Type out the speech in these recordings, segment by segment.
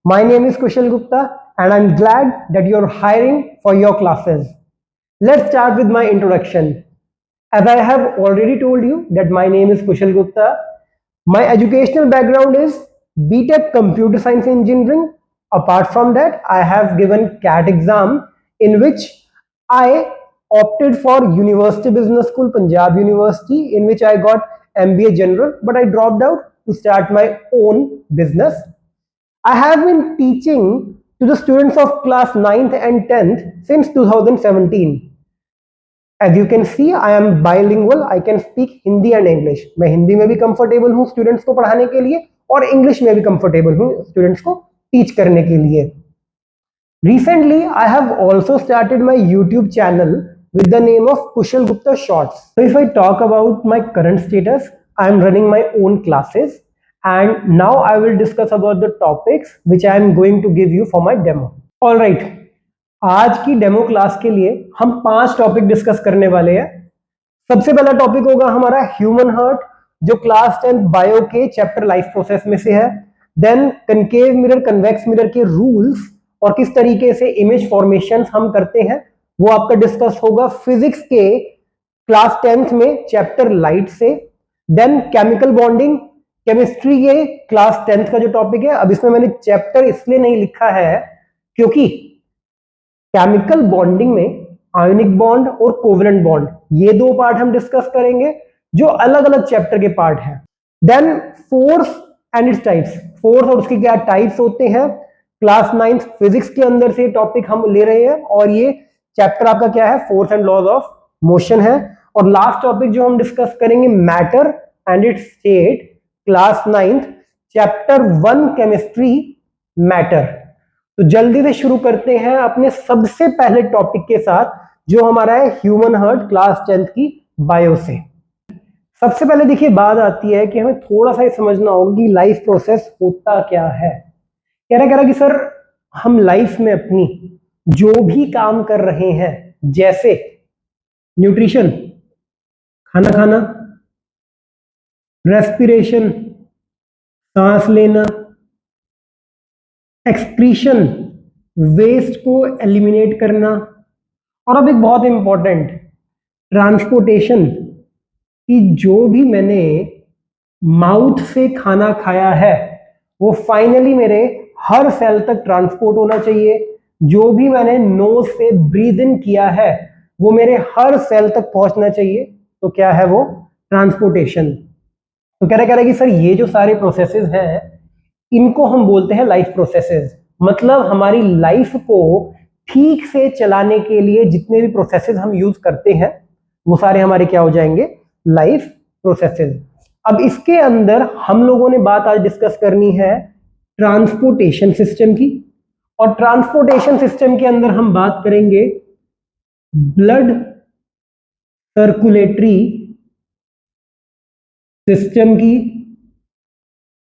My name is Kushal Gupta and I'm glad that you're hiring for your classes. Let's start with my introduction. As I have already told you that my name is Kushal Gupta. My educational background is BTech Computer Science Engineering. Apart from that, I have given CAT exam in which I opted for University Business School, Punjab University, in which I got MBA General, but I dropped out to start my own business. I have been teaching to the students of class 9th and 10th since 2017. As you can see, I am bilingual. I can speak Hindi and English. मैं हिंदी में भी comfortable हूँ students को पढ़ाने के लिए और English में भी कंफर्टेबल हूँ स्टूडेंट्स को टीच करने के लिए. Recently, I have also started my YouTube channel with the name of Kushal Gupta Shorts. So if I talk about my current status, I am running my own classes and now I will discuss about the topics which I am going to give you for my demo. Alright, आज की demo class के लिए हम 5 topic discuss करने वाले हैं. सबसे पहला टॉपिक होगा हमारा ह्यूमन हार्ट, जो क्लास 10 बायो के चैप्टर लाइफ प्रोसेस में से है. Then concave mirror, convex mirror के रूल्स और किस तरीके से इमेज फॉर्मेशन हम करते हैं वो आपका डिस्कस होगा फिजिक्स के क्लास 10th में चैप्टर लाइट से. देन केमिकल बॉन्डिंग, केमिस्ट्री के क्लास 10th का जो टॉपिक है. अब इसमें मैंने चैप्टर इसलिए नहीं लिखा है क्योंकि केमिकल बॉन्डिंग में आयोनिक बॉन्ड और कोवेलेंट बॉन्ड ये दो पार्ट हम डिस्कस करेंगे जो अलग अलग चैप्टर के पार्ट हैं. Then force and its types, force और उसके क्या टाइप्स होते हैं क्लास 9th फिजिक्स के अंदर से टॉपिक हम ले रहे हैं और ये चैप्टर आपका क्या है, force and laws of motion है. और लास्ट टॉपिक जो हम डिस्कस करेंगे matter and its state, class 9th chapter 1 chemistry matter. तो जल्दी से शुरू करते हैं अपने सबसे पहले टॉपिक के साथ जो हमारा है ह्यूमन हार्ट क्लास 10th की बायो से. सबसे पहले देखिए बात आती है कि हमें थोड़ा सा समझना होगा कि लाइफ प्रोसेस होता क्या है. कह रहा कि सर हम लाइफ में अपनी जो भी काम कर रहे हैं जैसे न्यूट्रिशन, खाना खाना, रेस्पिरेशन, सांस लेना, एक्सक्रीशन, वेस्ट को एलिमिनेट करना, और अब एक बहुत इंपॉर्टेंट ट्रांसपोर्टेशन कि जो भी मैंने माउथ से खाना खाया है वो फाइनली मेरे हर सेल तक ट्रांसपोर्ट होना चाहिए. जो भी मैंने नोज से ब्रीद इन किया है वो मेरे हर सेल तक पहुंचना चाहिए. तो क्या है वो, ट्रांसपोर्टेशन. तो कह रहा कि सर ये जो सारे प्रोसेसेस हैं इनको हम बोलते हैं लाइफ प्रोसेसेस. मतलब हमारी लाइफ को ठीक से चलाने के लिए जितने भी प्रोसेसेस हम यूज करते हैं वो सारे हमारे क्या हो जाएंगे, लाइफ प्रोसेसेस. अब इसके अंदर हम लोगों ने बात आज डिस्कस करनी है ट्रांसपोर्टेशन सिस्टम की. और ट्रांसपोर्टेशन सिस्टम के अंदर हम बात करेंगे ब्लड सर्कुलेटरी सिस्टम की,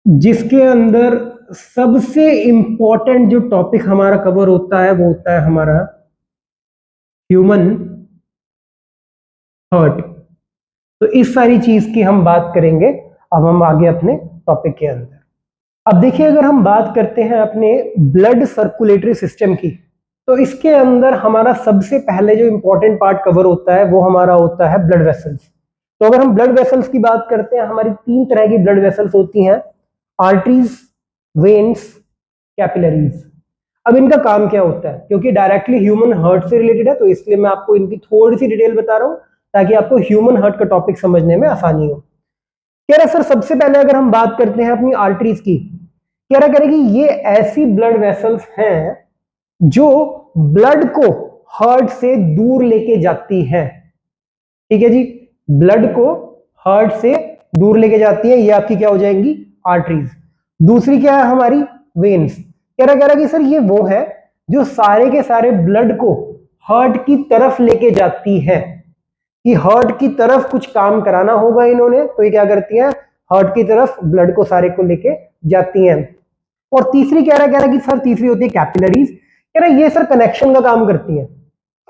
जिसके अंदर सबसे इंपॉर्टेंट जो टॉपिक हमारा कवर होता है वो होता है हमारा ह्यूमन हार्ट. तो इस सारी चीज की हम बात करेंगे अब हम आगे अपने टॉपिक के अंदर. अब देखिए अगर हम बात करते हैं अपने ब्लड सर्कुलेटरी सिस्टम की तो इसके अंदर हमारा सबसे पहले जो इंपॉर्टेंट पार्ट कवर होता है वो हमारा होता है ब्लड वेसल्स. तो अगर हम ब्लड वेसल्स की बात करते हैं हमारी 3 तरह की ब्लड वेसल्स होती हैं, आर्टरीज, वेन्स, कैपिलरीज. अब इनका काम क्या होता है, क्योंकि डायरेक्टली ह्यूमन हार्ट से रिलेटेड है तो इसलिए मैं आपको इनकी थोड़ी सी डिटेल बता रहा हूं ताकि आपको ह्यूमन हार्ट का टॉपिक समझने में आसानी हो. कह रहा सर सबसे पहले अगर हम बात करते हैं अपनी आर्टरीज की, कह रहा कि ये ऐसी ब्लड वेसल्स हैं जो ब्लड को हार्ट से दूर लेके जाती हैं. ठीक है जी, ब्लड को हार्ट से दूर लेके जाती है, ये आपकी क्या हो जाएंगी, आर्टरीज. दूसरी क्या है हमारी, वेन्स. कह रहा कि सर ये वो है जो सारे के सारे ब्लड को हार्ट की तरफ लेके जाती है कि हार्ट की तरफ कुछ काम कराना होगा इन्होंने तो ये क्या करती हैं, हार्ट की तरफ ब्लड को सारे को लेके जाती हैं. और तीसरी कह रहा कि सर तीसरी होती है कैपिलरीज. कह रहा ये सर कनेक्शन का काम करती है.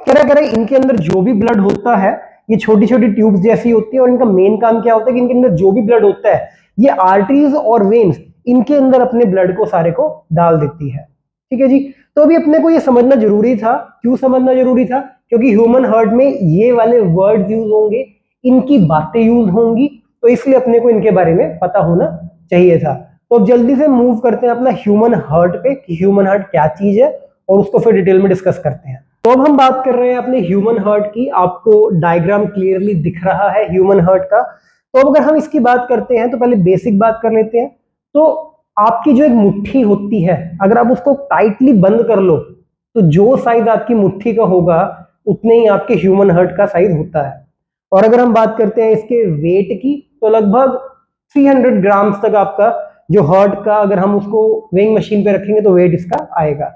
कह रहा इनके अंदर जो भी ब्लड होता है ये छोटी छोटी ट्यूब्स जैसी होती है और इनका मेन काम क्या होता है कि इनके अंदर जो भी ब्लड होता है ये आर्टरीज और वेन्स इनके अंदर अपने ब्लड को सारे को डाल देती है। ठीक है जी। तो अभी अपने को ये समझना जरूरी था। क्यों समझना जरूरी था? क्योंकि ह्यूमन हार्ट में ये वाले वर्ड्स यूज होंगे, इनकी बातें यूज होंगी, तो इसलिए अपने को इनके बारे में पता होना चाहिए था। तो अब जल्दी से मूव करते हैं अपना ह्यूमन हार्ट पे कि ह्यूमन हार्ट क्या चीज है, और उसको फिर डिटेल में डिस्कस करते हैं। तो अब हम बात कर रहे हैं अपने ह्यूमन हार्ट की। आपको डायग्राम क्लियरली दिख रहा है ह्यूमन हार्ट का। तो अब अगर हम इसकी बात करते हैं तो पहले बेसिक बात कर लेते हैं। तो आपकी जो एक मुट्ठी होती है, अगर आप उसको टाइटली बंद कर लो तो जो साइज आपकी मुट्ठी का होगा उतने ही आपके ह्यूमन हार्ट का साइज होता है। और अगर हम बात करते हैं इसके वेट की, तो लगभग 300 ग्राम्स तक आपका जो हार्ट का, अगर हम उसको वेइंग मशीन पे रखेंगे तो वेट इसका आएगा।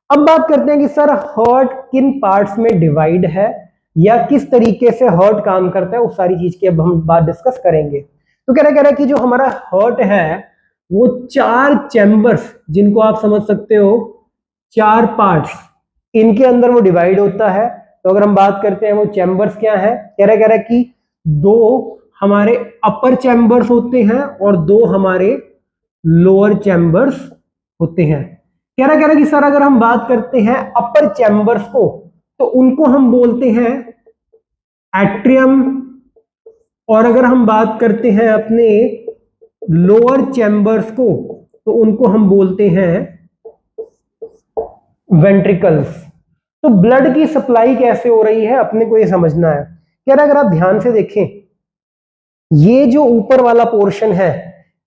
अब बात करते हैं कि सर हार्ट किन पार्ट्स में डिवाइड है या किस तरीके से हार्ट काम करता है, उस सारी चीज की अब हम बात डिस्कस करेंगे। तो कह रहा है कि जो हमारा हार्ट है वो 4 चैम्बर्स, जिनको आप समझ सकते हो 4 पार्ट्स, इनके अंदर वो डिवाइड होता है। तो अगर हम बात करते हैं वो चैम्बर्स क्या है, कह रहा है कि 2 हमारे अपर चैम्बर्स होते हैं और 2 हमारे लोअर चैम्बर्स होते हैं। कह रहा कि सर अगर हम बात करते हैं अपर चैम्बर्स को, तो उनको हम बोलते हैं एट्रियम, और अगर हम बात करते हैं अपने लोअर चैम्बर्स को तो उनको हम बोलते हैं वेंट्रिकल्स। तो ब्लड की सप्लाई कैसे हो रही है अपने को ये समझना है। कह रहा अगर आप ध्यान से देखें, ये जो ऊपर वाला पोर्शन है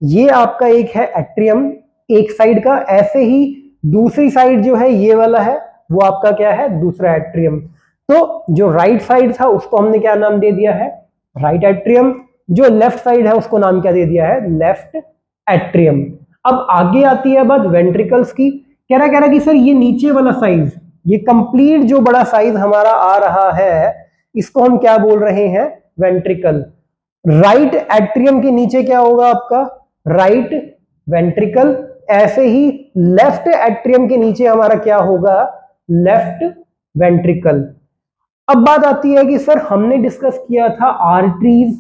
ये आपका एक है एट्रियम, एक साइड का, ऐसे ही दूसरी साइड जो है ये वाला है वो आपका क्या है, दूसरा एट्रियम। तो जो राइट साइड था उसको हमने क्या नाम दे दिया है, राइट एट्रियम। जो लेफ्ट साइड है उसको नाम क्या दे दिया है, लेफ्ट एट्रियम। अब आगे आती है बात वेंट्रिकल्स की। कह रहा कि सर ये नीचे वाला साइज, ये कंप्लीट जो बड़ा साइज हमारा आ रहा है, इसको हम क्या बोल रहे हैं, वेंट्रिकल। राइट एट्रियम के नीचे क्या होगा आपका, राइट वेंट्रिकल। ऐसे ही लेफ्ट एट्रियम के नीचे हमारा क्या होगा, लेफ्ट वेंट्रिकल। अब बात आती है कि सर हमने डिस्कस किया था आर्टरीज,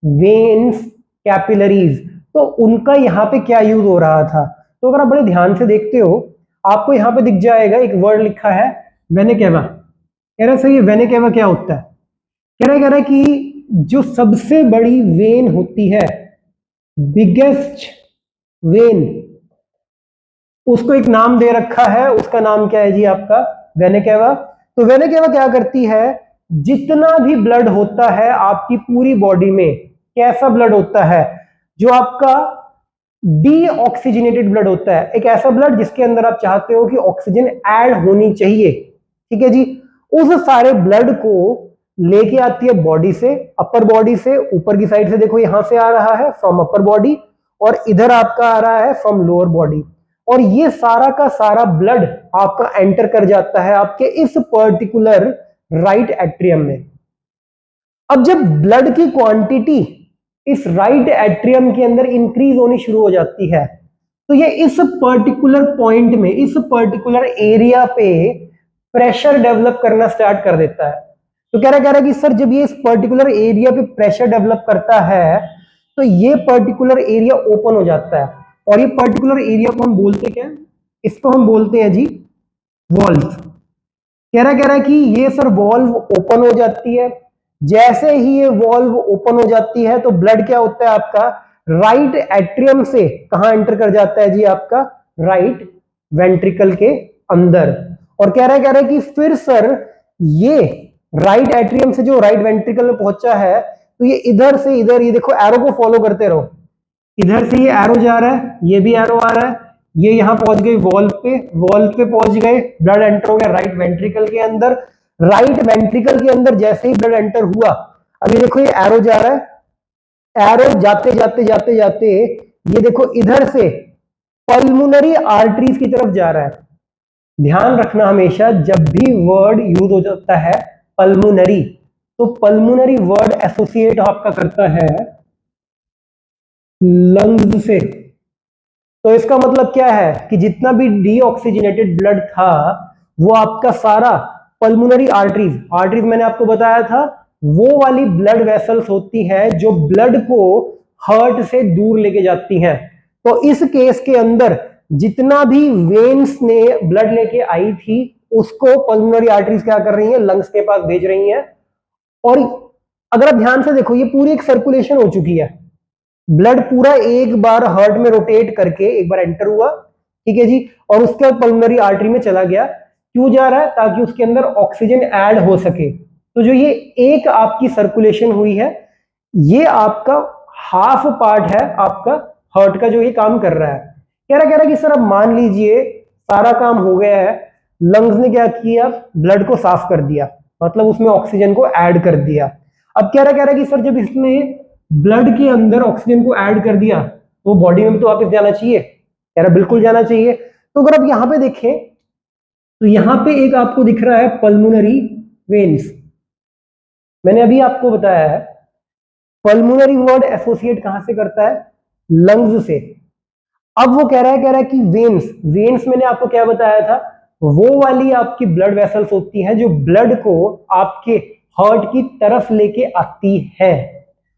वेन्स, कैपिलरीज, तो उनका यहां पे क्या यूज हो रहा था। तो अगर आप बड़े ध्यान से देखते हो, आपको यहां पे दिख जाएगा एक वर्ड लिखा है वेना केवा। कह रहा सर ये वेना केवा क्या होता है। कह रहा कि जो सबसे बड़ी वेन होती है, बिगेस्ट वेन, उसको एक नाम दे रखा है, उसका नाम क्या है जी आपका, वेना केवा। तो वेना केवा क्या करती है, जितना भी ब्लड होता है आपकी पूरी बॉडी में, कैसा ब्लड होता है, जो आपका डीऑक्सीजनेटेड ब्लड होता है, एक ऐसा ब्लड जिसके अंदर आप चाहते हो कि ऑक्सीजन ऐड होनी चाहिए, ठीक है जी, उस सारे ब्लड को लेके आती है बॉडी से, अपर बॉडी से, ऊपर की साइड से देखो यहां से आ रहा है फ्रॉम अपर बॉडी, और इधर आपका आ रहा है फ्रॉम लोअर बॉडी, और ये सारा का सारा ब्लड आपका एंटर कर जाता है आपके इस पर्टिकुलर राइट एट्रियम में। अब जब ब्लड की क्वांटिटी इस राइट एट्रियम के अंदर इंक्रीज होनी शुरू हो जाती है, तो ये इस पर्टिकुलर पॉइंट में, इस पर्टिकुलर एरिया पे प्रेशर डेवलप करना स्टार्ट कर देता है। तो कह रहा कि सर जब ये इस पर्टिकुलर एरिया पे प्रेशर डेवलप करता है तो ये पर्टिकुलर एरिया ओपन हो जाता है, और ये पर्टिकुलर एरिया को हम बोलते क्या, इसको हम बोलते हैं जी वॉल्व। कह रहा कि ये सर वॉल्व ओपन हो जाती है। जैसे ही ये वॉल्व ओपन हो जाती है तो ब्लड क्या होता है आपका, राइट एट्रियम से कहां एंटर कर जाता है जी आपका, राइट वेंट्रिकल के अंदर। और कह रहा है कि फिर सर ये राइट एट्रियम से जो राइट वेंट्रिकल में पहुंचा है, तो ये इधर से इधर, ये देखो एरो को फॉलो करते रहो, इधर से ये एरो जा रहा है, ये भी एरो आ रहा है, ये यहां पहुंच गई वॉल्व पे, वॉल्व पे पहुंच गए, ब्लड एंटर हो गया राइट वेंट्रिकल के अंदर। राइट वेंट्रिकल के अंदर जैसे ही ब्लड एंटर हुआ, अभी देखो ये एरो जा रहा है, एरो जाते जाते जाते जाते ये देखो इधर से पल्मोनरी आर्टरीज की तरफ जा रहा है। ध्यान रखना हमेशा जब भी वर्ड यूज हो जाता है पल्मोनरी, तो पल्मोनरी वर्ड एसोसिएट आपका करता है लंग्स से। तो इसका मतलब क्या है कि जितना भी डीऑक्सीजनेटेड ब्लड था वो आपका सारा पल्मोनरी आर्टरीज, आर्टरीज मैंने आपको बताया था वो वाली ब्लड वेसल्स होती है जो ब्लड को हार्ट से दूर लेके जाती हैं। तो इस केस के अंदर जितना भी वेन्स ने ब्लड लेके आई थी उसको पल्मोनरी आर्टरीज क्या कर रही हैं, लंग्स के पास भेज रही हैं। और अगर आप ध्यान से देखो ये पूरी एक सर्कुलेशन हो चुकी है, ब्लड पूरा एक बार हार्ट में रोटेट करके एक बार एंटर हुआ, ठीक है जी, और उसके बाद पल्मोनरी आर्टरी में चला गया। क्यों जा रहा है? ताकि उसके अंदर ऑक्सीजन ऐड हो सके। तो जो ये एक आपकी सर्कुलेशन हुई है, ये आपका हाफ पार्ट है आपका हार्ट का जो ये काम कर रहा है। कह रहा है कि सर अब मान लीजिए सारा काम हो गया है, लंग्स ने क्या किया, ब्लड को साफ कर दिया, मतलब उसमें ऑक्सीजन को ऐड कर दिया। अब कह रहा है कि सर जब इसने ब्लड के अंदर ऑक्सीजन को ऐड कर दिया तो बॉडी में तो वापस जाना चाहिए। कह रहा बिल्कुल जाना चाहिए। तो अगर आप यहां पे देखें तो यहां पे एक आपको दिख रहा है पल्मोनरी वेन्स। मैंने अभी आपको बताया है पल्मोनरी वर्ड एसोसिएट कहां से करता है, लंग्स से। अब वो कह रहा है कि वेन्स, वेन्स मैंने आपको क्या बताया था, वो वाली आपकी ब्लड वेसल्स होती हैं जो ब्लड को आपके हार्ट की तरफ लेके आती है।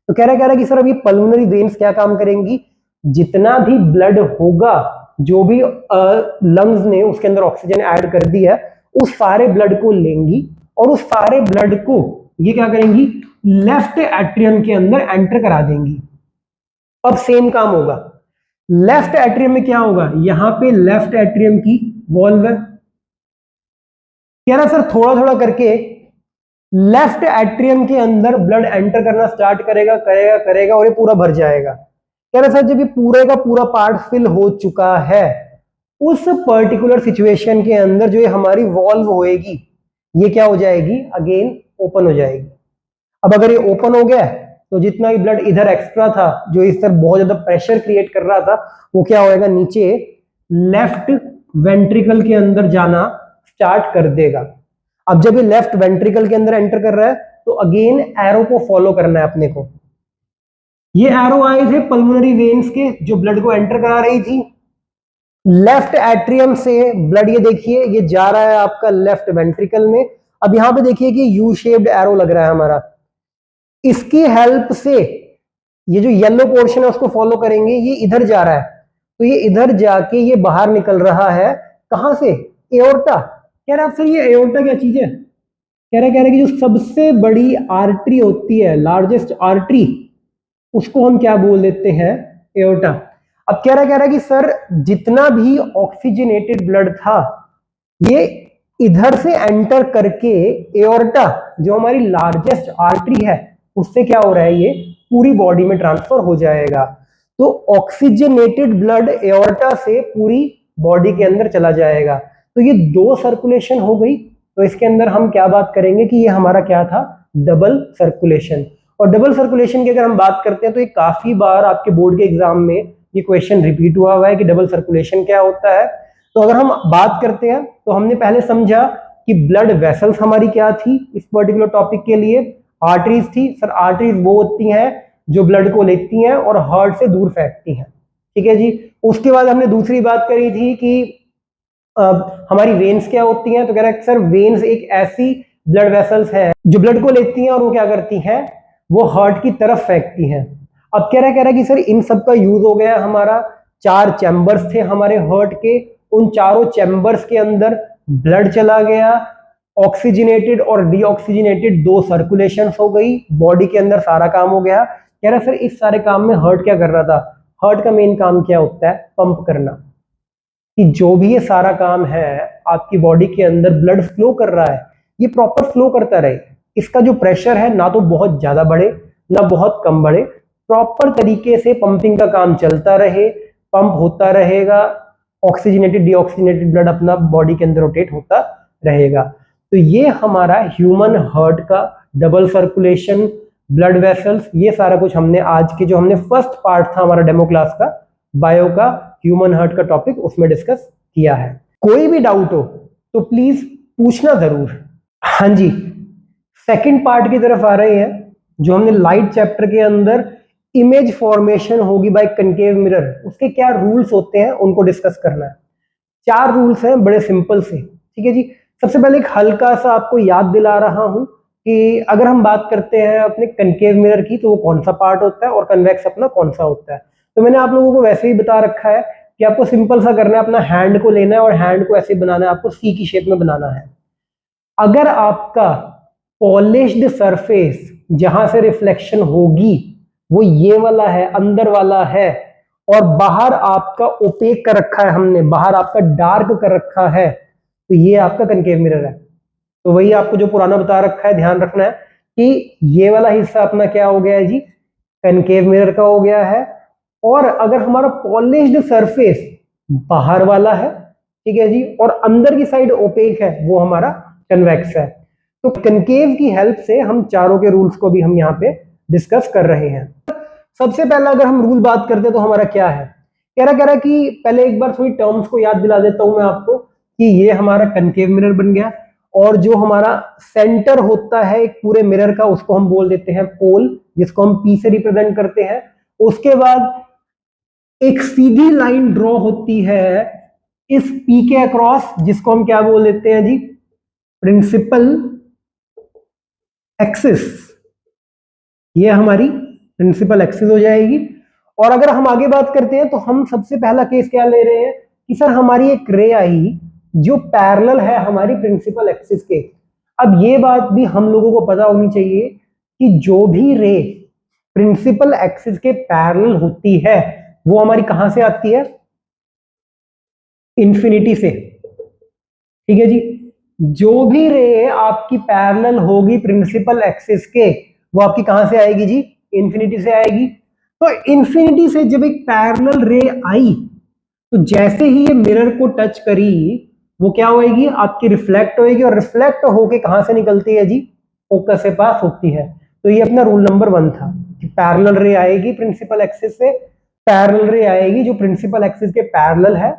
तो कह रहा है कि सर अब ये पल्मोनरी वेन्स क्या काम करेंगी, जितना भी ब्लड होगा, जो भी लंग्स ने उसके अंदर ऑक्सीजन ऐड कर दी है, उस सारे ब्लड को लेंगी और उस सारे ब्लड को ये क्या करेंगी, लेफ्ट एट्रियम के अंदर एंटर करा देंगी। अब सेम काम होगा, लेफ्ट एट्रियम में क्या होगा, यहां पे लेफ्ट एट्रियम की वॉल्व है। कह रहा सर थोड़ा थोड़ा करके लेफ्ट एट्रियम के अंदर ब्लड एंटर करना स्टार्ट करेगा करेगा करेगा और ये पूरा भर जाएगा। कह रहा सर जब ये पूरे का पूरा पार्ट फिल हो चुका है, उस पर्टिकुलर सिचुएशन के अंदर जो ये हमारी वॉल्व होएगी, ये क्या हो जाएगी, अगेन ओपन हो जाएगी। अब अगर ये ओपन हो गया तो जितना भी ब्लड इधर एक्स्ट्रा था, जो इस तरफ बहुत ज्यादा प्रेशर क्रिएट कर रहा था, वो क्या होएगा, नीचे लेफ्ट वेंट्रिकल के अंदर जाना स्टार्ट कर देगा। अब जब ये लेफ्ट वेंट्रिकल के अंदर एंटर कर रहा है तो अगेन एरो को फॉलो करना है अपने को। ये एरो आए थे पल्मोनरी वेन्स के जो ब्लड को एंटर करा रही थी। लेफ्ट एट्रियम से ब्लड ये देखिए ये जा रहा है आपका लेफ्ट वेंट्रिकल में। अब यहां पे देखिए कि यू शेप्ड एरो लग रहा है हमारा, इसकी हेल्प से ये जो येलो पोर्शन है उसको फॉलो करेंगे, ये इधर जा रहा है तो ये इधर जाके ये बाहर निकल रहा है, कहां से, एओर्टा। कह रहा है आपसे ये एओर्टा क्या चीज है, कह रहा है कि जो सबसे बड़ी आर्टरी होती है, लार्जेस्ट आर्टरी, उसको हम क्या बोल देते हैं, एओर्टा। अब कह रहा है कि सर जितना भी ऑक्सीजनेटेड ब्लड था ये इधर से एंटर करके एओर्टा जो हमारी लार्जेस्ट आर्टरी है उससे क्या हो रहा है, ये पूरी बॉडी में ट्रांसफर हो जाएगा। तो ऑक्सीजनेटेड ब्लड एओर्टा से पूरी बॉडी के अंदर चला जाएगा। तो ये दो सर्कुलेशन हो गई। तो इसके अंदर हम क्या बात करेंगे कि ये हमारा क्या था, डबल सर्कुलेशन। और डबल सर्कुलेशन की अगर हम बात करते हैं तो ये काफी बार आपके बोर्ड के एग्जाम में ये क्वेश्चन रिपीट हुआ है कि डबल सर्कुलेशन क्या होता है। तो अगर हम बात करते हैं तो हमने पहले समझा कि ब्लड वेसल्स हमारी क्या थी इस पर्टिकुलर टॉपिक के लिए, आर्टरीज थी। सर आर्टरीज वो होती हैं जो ब्लड को लेती हैं और हार्ट से दूर फेंकती हैं, ठीक है जी। उसके बाद हमने दूसरी बात करी थी कि हमारी वेन्स क्या होती हैं। तो कह रहा है सर वेन्स एक ऐसी ब्लड वेसल्स है जो ब्लड को लेती हैं और वो क्या करती हैं, वो हार्ट की तरफ फेंकती हैं। अब कह रहा है कि सर इन सब का यूज हो गया हमारा, चार चैम्बर्स थे हमारे हार्ट के, उन चारों चैम्बर्स के अंदर ब्लड चला गया, ऑक्सीजनेटेड और डीऑक्सीजनेटेड दो सर्कुलेशन हो गई, बॉडी के अंदर सारा काम हो गया। कह रहा सर इस सारे काम में हार्ट क्या कर रहा था, हार्ट का मेन काम क्या होता है, पंप करना। कि जो भी ये सारा काम है आपकी बॉडी के अंदर ब्लड फ्लो कर रहा है, ये प्रॉपर फ्लो करता रहे, इसका जो प्रेशर है ना तो बहुत ज्यादा बढ़े ना बहुत कम बढ़े, प्रॉपर तरीके से पंपिंग का काम चलता रहे, पंप होता रहेगा, ऑक्सीजनेटेड डीऑक्सीजनेटेड ब्लड अपना बॉडी के अंदर रोटेट होता रहेगा। तो ये हमारा ह्यूमन हार्ट का डबल सर्कुलेशन, ब्लड वेसल्स, ये सारा कुछ हमने आज के जो हमने फर्स्ट पार्ट था हमारा डेमो क्लास का, बायो का, ह्यूमन हार्ट का टॉपिक, उसमें डिस्कस किया है। कोई भी डाउट हो तो प्लीज पूछना जरूर। हाँ जी, सेकंड पार्ट की तरफ आ रहे हैं जो हमने लाइट चैप्टर के अंदर इमेज फॉर्मेशन होगी बाय कनकेव मिरर, उसके क्या रूल्स होते हैं उनको डिस्कस करना है। चार रूल्स हैं बड़े सिंपल से, ठीक है जी। सबसे पहले एक हल्का सा आपको याद दिला रहा हूं कि अगर हम बात करते हैं अपने कनकेव मिरर की तो वो कौन सा पार्ट होता है और कन्वेक्स अपना कौन सा होता है। तो मैंने आप लोगों को वैसे ही बता रखा है कि आपको सिंपल सा करना है, अपना हैंड को लेना है और हैंड को ऐसे बनाना है, आपको सी की शेप में बनाना है। अगर आपका पॉलिश्ड सरफेस जहां से रिफ्लेक्शन होगी वो ये वाला है, अंदर वाला है, और बाहर आपका ओपेक कर रखा है हमने, बाहर आपका डार्क कर रखा है, तो ये आपका कनकेव मिरर है। तो वही आपको जो पुराना बता रखा है ध्यान रखना है कि ये वाला हिस्सा अपना क्या हो गया है जी, कनकेव मिरर का हो गया है। और अगर हमारा पॉलिश्ड सरफेस बाहर वाला है, ठीक है जी, और अंदर की साइड ओपेक है, वो हमारा कन्वेक्स है। तो कनकेव की हेल्प से हम चारों के रूल्स को भी हम यहाँ पे डिस्कस कर रहे हैं। सबसे पहला अगर हम रूल बात करते हैं तो हमारा क्या है, कह रहा है कि पहले एक बार थोड़ी टर्म्स को याद दिला देता हूं मैं आपको कि ये हमारा कनकेव मिरर बन गया, और जो हमारा सेंटर होता है एक पूरे मिरर का उसको हम बोल देते हैं पोल, जिसको हम पी से रिप्रेजेंट करते हैं। उसके बाद एक सीधी लाइन ड्रॉ होती है इस पी के अक्रॉस, जिसको हम क्या बोल देते हैं जी, प्रिंसिपल एक्सिस। ये हमारी प्रिंसिपल एक्सिस हो जाएगी। और अगर हम आगे बात करते हैं तो हम सबसे पहला केस क्या ले रहे हैं कि सर हमारी एक रे आई जो पैरेलल है हमारी प्रिंसिपल एक्सिस के। अब ये बात भी हम लोगों को पता होनी चाहिए कि जो भी रे प्रिंसिपल एक्सिस के पैरेलल होती है वो हमारी कहां से आती है, इन्फिनिटी से। ठीक है जी, जो भी रे आपकी पैरेलल होगी प्रिंसिपल एक्सिस के वो आपकी कहां से आएगी जी, इन्फिनिटी से आएगी। तो इन्फिनिटी से जब एक पैरेलल रे आई तो जैसे ही ये मिरर को टच करी वो क्या होएगी, आपकी रिफ्लेक्ट होएगी, और रिफ्लेक्ट होके कहां से निकलती है जी, फोकस से पास होती है। तो ये अपना रूल नंबर 1 था कि पैरेलल रे आएगी प्रिंसिपल एक्सिस से, पैरेलल रे आएगी जो प्रिंसिपल एक्सिस के पैरेलल है,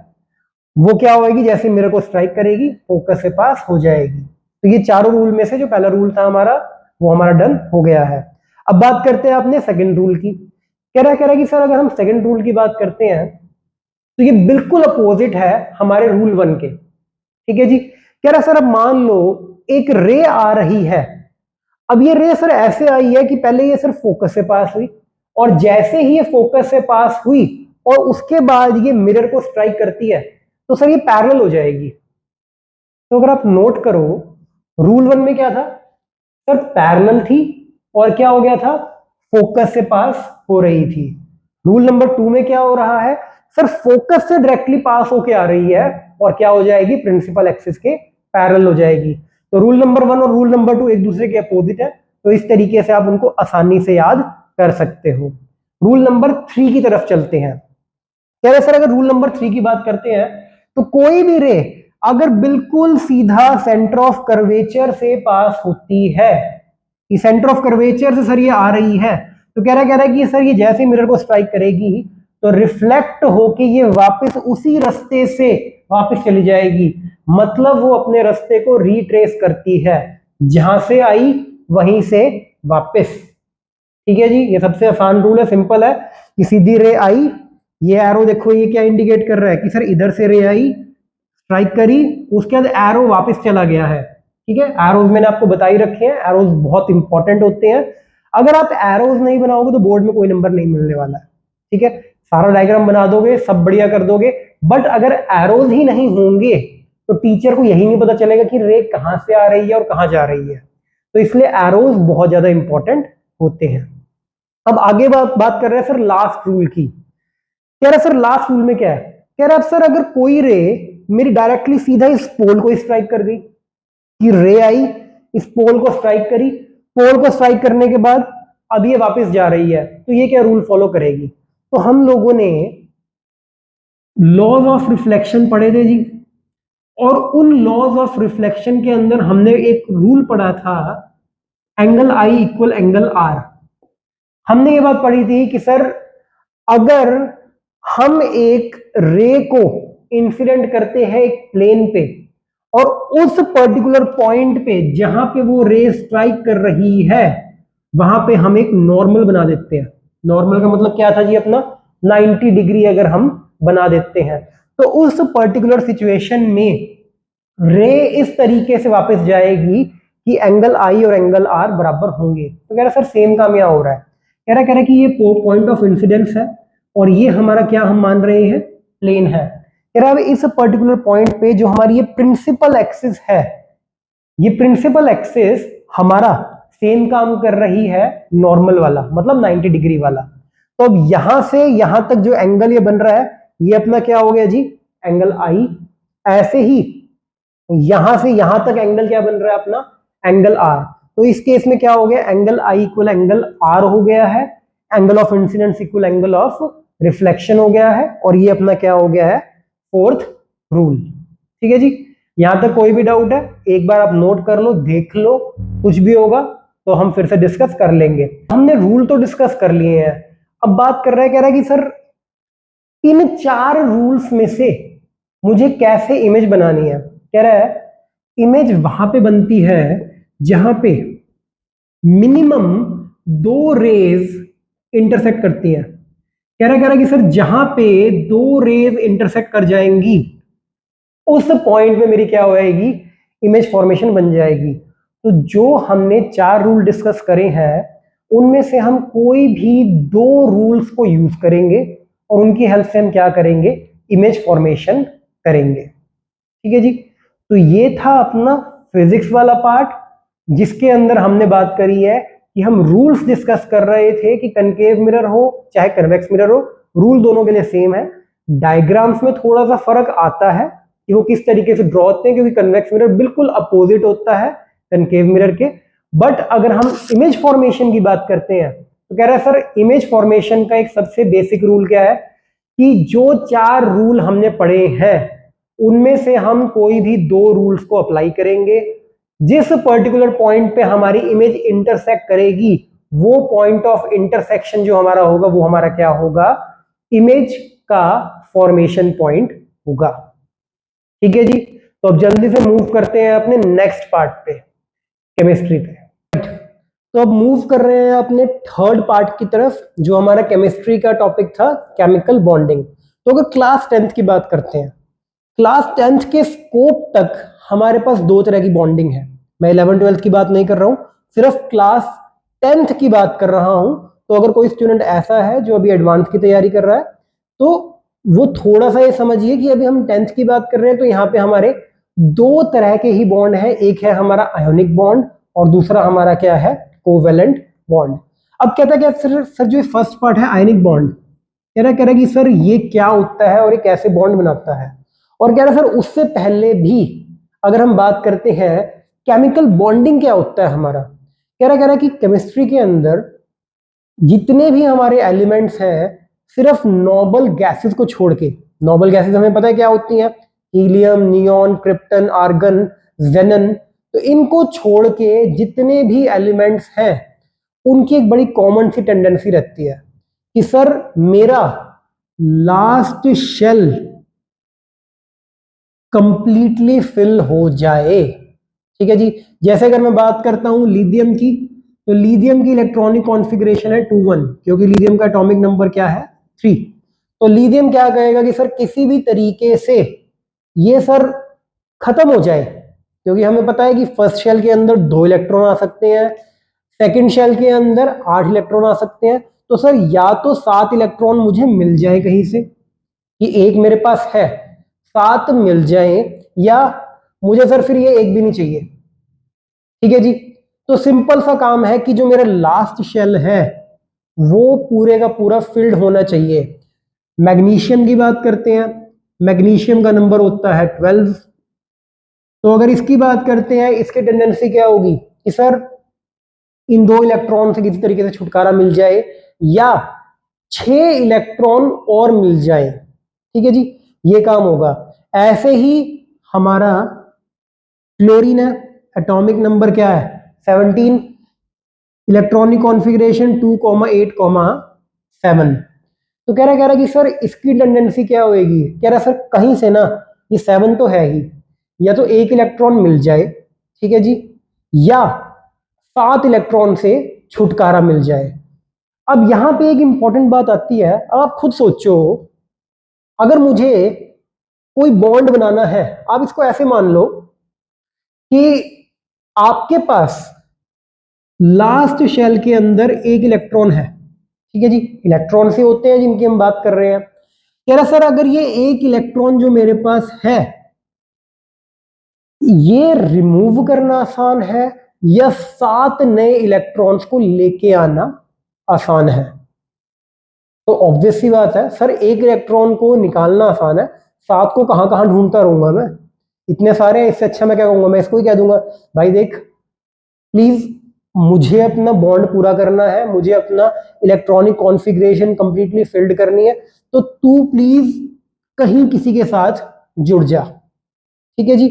वो क्या होएगी, जैसे मिरर को स्ट्राइक करेगी फोकस से पास हो जाएगी। तो ये चारों रूल में से जो पहला रूल था हमारा वो हमारा डन हो गया है। अब बात करते हैं अपने सेकंड रूल की। कह रहा है कि सर अगर हम सेकंड रूल की बात करते हैं तो ये बिल्कुल अपोजिट है हमारे रूल 1 के। ठीक है जी, कह रहा है सर अब मान लो एक रे आ रही है, अब ये रे सर ऐसे आई है कि पहले ये सिर्फ फोकस से पास हुई, और जैसे ही ये फोकस से पास हुई और उसके बाद ये मिरर को स्ट्राइक करती है तो सर ये पैरेलल हो जाएगी। तो अगर आप नोट करो रूल 1 में क्या था, सर पैरेलल थी और क्या हो गया था, फोकस से पास हो रही थी। रूल नंबर 2 में क्या हो रहा है, सर फोकस से डायरेक्टली पास होके आ रही है और क्या हो जाएगी, प्रिंसिपल एक्सिस के पैरेलल हो जाएगी। तो रूल नंबर 1 और रूल नंबर 2 एक दूसरे के अपोजिट है, तो इस तरीके से आप उनको आसानी से याद कर सकते हो। रूल नंबर 3 की तरफ चलते हैं। कह रहे सर अगर रूल नंबर 3 की बात करते हैं तो कोई भी रे अगर बिल्कुल सीधा सेंटर ऑफ कर्वेचर से पास होती है, कि सेंटर ऑफ कर्वेचर से सर ये आ रही है, तो कह रहा है कि सर ये जैसे मिरर को स्ट्राइक करेगी तो रिफ्लेक्ट होके ये वापस उसी रास्ते से वापस चली जाएगी, मतलब वो अपने रास्ते को रिट्रेस करती है, जहां से आई वहीं से वापस। ठीक है जी, ये सबसे आसान रूल है, सिंपल है कि सीधी रे आई, ये एरो देखो ये क्या इंडिकेट कर रहा है कि सर इधर से रे आई, स्ट्राइक करी, उसके बाद एरो वापस चला गया है। ठीक है, एरोज मैंने आपको बता ही रखे हैं, एरोज बहुत इंपॉर्टेंट होते हैं। अगर आप एरोज नहीं बनाओगे तो बोर्ड में कोई नंबर नहीं मिलने वाला है। ठीक है, सारा डायग्राम बना दोगे, सब बढ़िया कर दोगे, बट अगर एरोज ही नहीं होंगे तो टीचर को यही नहीं पता चलेगा कि रे कहां से आ रही है और कहां जा रही है। तो इसलिए एरोज बहुत ज्यादा इंपॉर्टेंट होते हैं। अब आगे बात कर रहे हैं सर लास्ट रूल की। कह रहा है सर लास्ट रूल में क्या है, कह रहा है सर अगर कोई रे मेरी डायरेक्टली सीधा इस पोल को स्ट्राइक कर गई, कि रे आई इस पोल को स्ट्राइक करी, पोल को स्ट्राइक करने के बाद अब ये वापस जा रही है, तो ये क्या रूल फॉलो करेगी, तो हम लोगों ने लॉज ऑफ रिफ्लेक्शन पढ़े थे जी, और उन लॉज ऑफ रिफ्लेक्शन के अंदर हमने एक रूल पढ़ा था angle I equal angle R. हमने ये बात पढ़ी थी कि सर अगर हम एक रे को इंसिडेंट करते हैं एक प्लेन पे और उस पर्टिकुलर पॉइंट पे जहां पे वो रे स्ट्राइक कर रही है वहां पे हम एक नॉर्मल बना देते हैं। नॉर्मल का मतलब क्या था जी, अपना 90 डिग्री अगर हम बना देते हैं तो उस पर्टिकुलर सिचुएशन में रे इस तरीके से वापस जाएगी कि एंगल आई और एंगल आर बराबर होंगे। तो कह रहा सर सेम काम यहां हो रहा है। कह रहा कि ये पॉइंट ऑफ इंसिडेंस है, और ये हमारा क्या हम मान रहे हैं, प्लेन है। यार अब इस पर्टिकुलर पॉइंट पे जो हमारी ये प्रिंसिपल एक्सिस है, ये प्रिंसिपल एक्सिस हमारा सेम काम कर रही है नॉर्मल वाला, मतलब 90 डिग्री वाला। तो अब यहां से यहां तक जो एंगल ये बन रहा है, ये अपना क्या हो गया जी, एंगल आई। ऐसे ही यहां से यहां तक एंगल क्या बन रहा है अपना, एंगल आर। तो इस केस में क्या हो गया, angle I equal angle R हो गया है, angle of incidence equal angle of reflection हो गया है, और ये अपना क्या हो गया है, फोर्थ रूल। ठीक है जी, यहां तक कोई भी डाउट है एक बार आप नोट कर लो, देख लो, कुछ भी होगा तो हम फिर से डिस्कस कर लेंगे। हमने रूल तो डिस्कस कर लिए हैं, अब बात कर रहा है, कह रहा है कि सर इन 4 रूल्स में से मुझे कैसे इमेज बनानी है। कह रहा है इमेज वहां पे बनती है जहां पे मिनिमम 2 रेज इंटरसेक्ट करती हैं। कह रहा है कि सर जहां पे 2 रेज इंटरसेक्ट कर जाएंगी उस पॉइंट पे मेरी क्या हो जाएगी, इमेज फॉर्मेशन बन जाएगी। तो जो हमने 4 रूल डिस्कस करे हैं उनमें से हम कोई भी 2 रूल्स को यूज करेंगे और उनकी हेल्प से हम क्या करेंगे, इमेज फॉर्मेशन करेंगे। ठीक है जी, तो ये था अपना फिजिक्स वाला पार्ट, जिसके अंदर हमने बात करी है कि हम रूल्स डिस्कस कर रहे थे कि कनकेव मिरर हो चाहे कन्वेक्स मिरर हो, रूल दोनों के लिए सेम है। डायग्राम्स में थोड़ा सा फर्क आता है कि वो किस तरीके से ड्रॉ होते हैं, क्योंकि कन्वेक्स मिरर बिल्कुल अपोजिट होता है कनकेव मिरर के। बट अगर हम इमेज फॉर्मेशन की बात करते हैं तो कह रहा है सर इमेज फॉर्मेशन का एक सबसे बेसिक रूल क्या है कि जो 4 रूल हमने पढ़े हैं उनमें से हम कोई भी 2 रूल्स को अप्लाई करेंगे। जिस पर्टिकुलर पॉइंट पे हमारी इमेज इंटरसेक्ट करेगी वो पॉइंट ऑफ इंटरसेक्शन जो हमारा होगा वो हमारा क्या होगा, इमेज का फॉर्मेशन पॉइंट होगा। ठीक है जी, तो अब जल्दी से मूव करते हैं अपने नेक्स्ट पार्ट पे, केमिस्ट्री पे। तो अब मूव कर रहे हैं अपने थर्ड पार्ट की तरफ, जो हमारा केमिस्ट्री का टॉपिक था, केमिकल बॉन्डिंग। तो अगर क्लास 10th की बात करते हैं, क्लास 10th के स्कोप तक हमारे पास 2 तरह की बॉन्डिंग है। मैं 11 12 की बात नहीं कर रहा हूं, सिर्फ क्लास 10th की बात कर रहा हूं। तो अगर कोई स्टूडेंट ऐसा है जो अभी एडवांस की तैयारी कर रहा है तो वो थोड़ा सा ये समझिए कि अभी हम 10th की बात कर रहे हैं, तो यहाँ पे हमारे 2 तरह के ही बॉन्ड है, एक है हमारा आयोनिक बॉन्ड और दूसरा हमारा क्या है, कोवेलेंट बॉन्ड। अब कहता क्या सर जो फर्स्ट पार्ट है आयनिक बॉन्ड, कह रहा कि सर ये क्या होता है और ये कैसे बॉन्ड बनाता है। और कह रहा सर उससे पहले भी अगर हम बात करते हैं केमिकल बॉन्डिंग क्या होता है हमारा। कह रहा कि केमिस्ट्री के अंदर जितने भी हमारे एलिमेंट्स हैं सिर्फ नोबल गैसेस को छोड़ के, नोबल गैसेस हमें पता है क्या होती हैं, हीलियम, नियॉन, क्रिप्टन, आर्गन, जेनन, तो इनको छोड़ के जितने भी एलिमेंट्स हैं उनकी एक बड़ी कॉमन सी टेंडेंसी रहती है कि सर मेरा लास्ट शेल कंप्लीटली फिल हो जाए। ठीक है जी, जैसे अगर मैं बात करता हूं लिथियम की, तो लिथियम की इलेक्ट्रॉनिक कॉन्फ़िगरेशन है 2 1, क्योंकि लिथियम का एटॉमिक नंबर क्या है 3। तो लिथियम क्या कहेगा कि सर किसी भी तरीके से ये सर खत्म हो जाए, क्योंकि हमें पता है कि फर्स्ट शेल के अंदर 2 इलेक्ट्रॉन आ सकते हैं, सेकंड शेल के अंदर 8 इलेक्ट्रॉन आ सकते हैं। तो सर या तो 7 इलेक्ट्रॉन मुझे मिल जाए कहीं से, कि एक मेरे पास है, 7 मिल जाए, या मुझे सर फिर ये एक भी नहीं चाहिए। ठीक है जी, तो सिंपल सा काम है कि जो मेरा लास्ट शेल है वो पूरे का पूरा फिल्ड होना चाहिए। मैग्नीशियम की बात करते हैं, मैग्नीशियम का नंबर होता है 12। तो अगर इसकी बात करते हैं, इसकी टेंडेंसी क्या होगी कि सर इन 2 इलेक्ट्रॉन से किसी तरीके से छुटकारा मिल जाए या 6 इलेक्ट्रॉन और मिल जाए। ठीक है जी, ये काम होगा। ऐसे ही हमारा क्लोरीन है, एटॉमिक नंबर क्या है 17, इलेक्ट्रॉनिक कॉन्फ़िगरेशन 2,8,7। तो कह रहा कि सर इसकी टेंडेंसी क्या होगी, कह रहा सर कहीं से ना, ये 7 तो है ही, या तो 1 इलेक्ट्रॉन मिल जाए, ठीक है जी, या 7 इलेक्ट्रॉन से छुटकारा मिल जाए। अब यहां पे एक इंपॉर्टेंट बात आती है, अब आप खुद सोचो, अगर मुझे कोई बॉन्ड बनाना है, आप इसको ऐसे मान लो कि आपके पास लास्ट शेल के अंदर 1 इलेक्ट्रॉन है, ठीक है जी, इलेक्ट्रॉन से होते हैं जिनकी हम बात कर रहे हैं। कह रहा सर अगर ये एक इलेक्ट्रॉन जो मेरे पास है ये रिमूव करना आसान है या 7 नए इलेक्ट्रॉन्स को लेके आना आसान है? तो ऑब्वियस सी बात है सर, एक इलेक्ट्रॉन को निकालना आसान है, 7 को कहां कहां ढूंढता रहूंगा मैं, इतने सारे, इससे अच्छा मैं क्या कहूंगा, मैं इसको ही कह दूंगा भाई देख प्लीज मुझे अपना बॉन्ड पूरा करना है, मुझे अपना इलेक्ट्रॉनिक कॉन्फ़िगरेशन कंप्लीटली फिल्ड करनी है, तो तू प्लीज कहीं किसी के साथ जुड़ जा। ठीक है जी।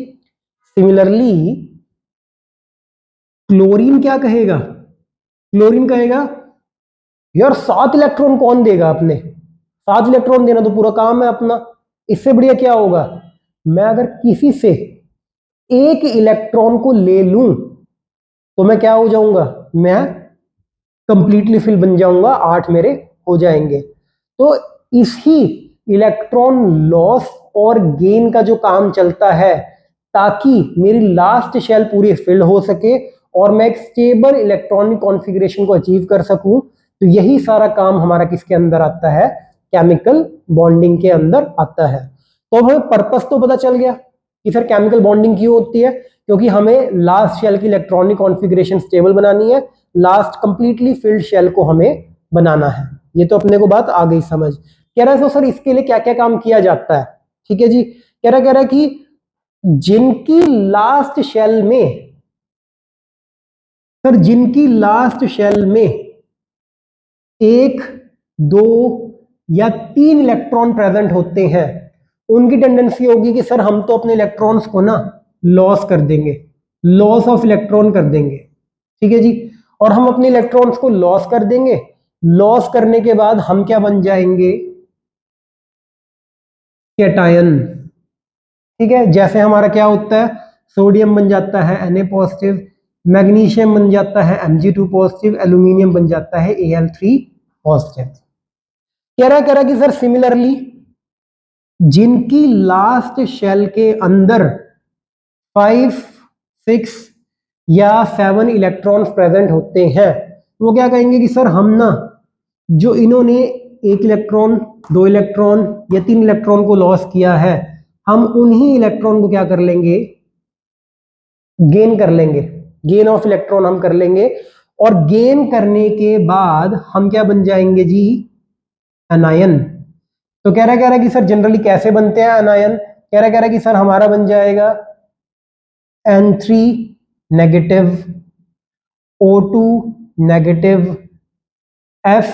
सिमिलरली क्लोरीन क्या कहेगा? क्लोरीन कहेगा यार 7 इलेक्ट्रॉन कौन देगा, अपने 7 इलेक्ट्रॉन देना तो पूरा काम है अपना, इससे बढ़िया क्या होगा, मैं अगर किसी से एक इलेक्ट्रॉन को ले लूं तो मैं क्या हो जाऊंगा, मैं कंप्लीटली फिल बन जाऊंगा, 8 मेरे हो जाएंगे। तो इसी इलेक्ट्रॉन लॉस और गेन का जो काम चलता है ताकि मेरी लास्ट शेल पूरी फिल हो सके और मैं एक स्टेबल इलेक्ट्रॉनिक कॉन्फ़िगरेशन को अचीव कर सकूं, तो यही सारा काम हमारा किसके अंदर आता है, केमिकल बॉन्डिंग के अंदर आता है। तो अब हमें पर्पस तो पता चल गया कि सर केमिकल बॉन्डिंग क्यों होती है, क्योंकि हमें लास्ट शेल की इलेक्ट्रॉनिक कॉन्फ़िगरेशन स्टेबल बनानी है, लास्ट कंप्लीटली फिल्ड शेल को हमें बनाना है। ये तो अपने को बात आ गई समझ। कह रहा है तो सर इसके लिए क्या क्या काम किया जाता है? ठीक है जी, कह रहा है कि जिनकी लास्ट शेल में, सर जिनकी लास्ट शेल में 1, 2 या 3 इलेक्ट्रॉन प्रेजेंट होते हैं उनकी टेंडेंसी होगी कि सर हम तो अपने इलेक्ट्रॉन्स को ना लॉस कर देंगे, लॉस ऑफ इलेक्ट्रॉन कर देंगे। ठीक है जी, और हम अपने इलेक्ट्रॉन्स को लॉस कर देंगे, लॉस करने के बाद हम क्या बन जाएंगे, कैटायन। ठीक है, जैसे हमारा क्या होता है, सोडियम बन जाता है Na पॉजिटिव, मैग्नीशियम बन जाता है Mg2 पॉजिटिव, एल्यूमिनियम बन जाता है Al3 पॉजिटिव। कह रहा कि सर सिमिलरली जिनकी लास्ट शेल के अंदर 5, 6 या 7 इलेक्ट्रॉन्स प्रेजेंट होते हैं वो क्या कहेंगे कि सर हम ना जो इन्होंने 1 इलेक्ट्रॉन, 2 इलेक्ट्रॉन या 3 इलेक्ट्रॉन को लॉस किया है, हम उन्हीं इलेक्ट्रॉन को क्या कर लेंगे, गेन कर लेंगे, गेन ऑफ इलेक्ट्रॉन हम कर लेंगे, और गेन करने के बाद हम क्या बन जाएंगे जी, एनायन। तो कह रहा है कि सर जनरली कैसे बनते हैं एनायन? कह रहा है कि सर हमारा बन जाएगा N3 negative, O2 negative, F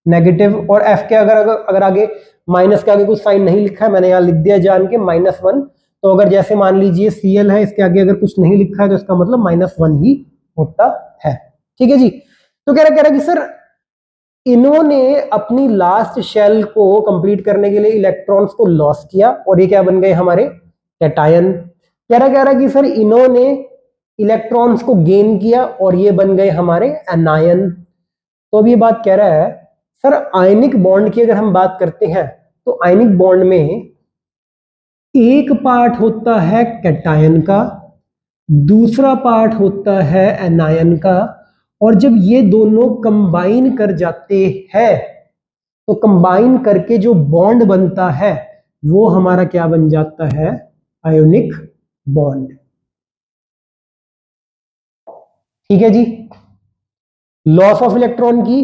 negative, और F के अगर आगे माइनस के आगे कुछ साइन नहीं लिखा है, मैंने यहां लिख दिया जान के -1, तो अगर जैसे मान लीजिए Cl है, इसके आगे अगर कुछ नहीं लिखा है तो इसका मतलब -1 ही होता है। ठीक है जी। तो कह रहा कि सर इन्होंने अपनी लास्ट शेल को कंप्लीट करने के लिए इलेक्ट्रॉन्स को लॉस किया और ये क्या बन गए, हमारे कैटायन। कह रहा कि सर इन्होंने इलेक्ट्रॉन्स को गेन किया और ये बन गए हमारे एनायन। तो अब ये बात कह रहा है सर आयनिक बॉन्ड की अगर हम बात करते हैं तो आयनिक बॉन्ड में एक पार्ट होता है कैटायन का, दूसरा पार्ट होता है एनायन का, और जब ये दोनों कंबाइन कर जाते हैं तो कंबाइन करके जो बॉन्ड बनता है वो हमारा क्या बन जाता है, आयोनिक बॉन्ड। ठीक है जी, लॉस ऑफ इलेक्ट्रॉन की,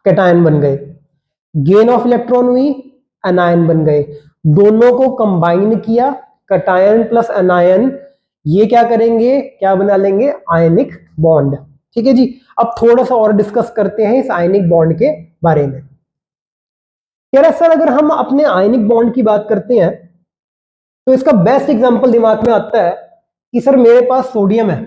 कैटायन बन गए, गेन ऑफ इलेक्ट्रॉन हुई, एनायन बन गए, दोनों को कंबाइन किया, कैटायन प्लस एनायन, ये क्या करेंगे, क्या बना लेंगे, आयनिक बॉन्ड। ठीक है जी, अब थोड़ा सा और डिस्कस करते हैं इस आयनिक बॉन्ड के बारे में। कह रहा सर अगर हम अपने आयनिक बॉन्ड की बात करते हैं तो इसका बेस्ट एग्जांपल दिमाग में आता है कि सर मेरे पास सोडियम है,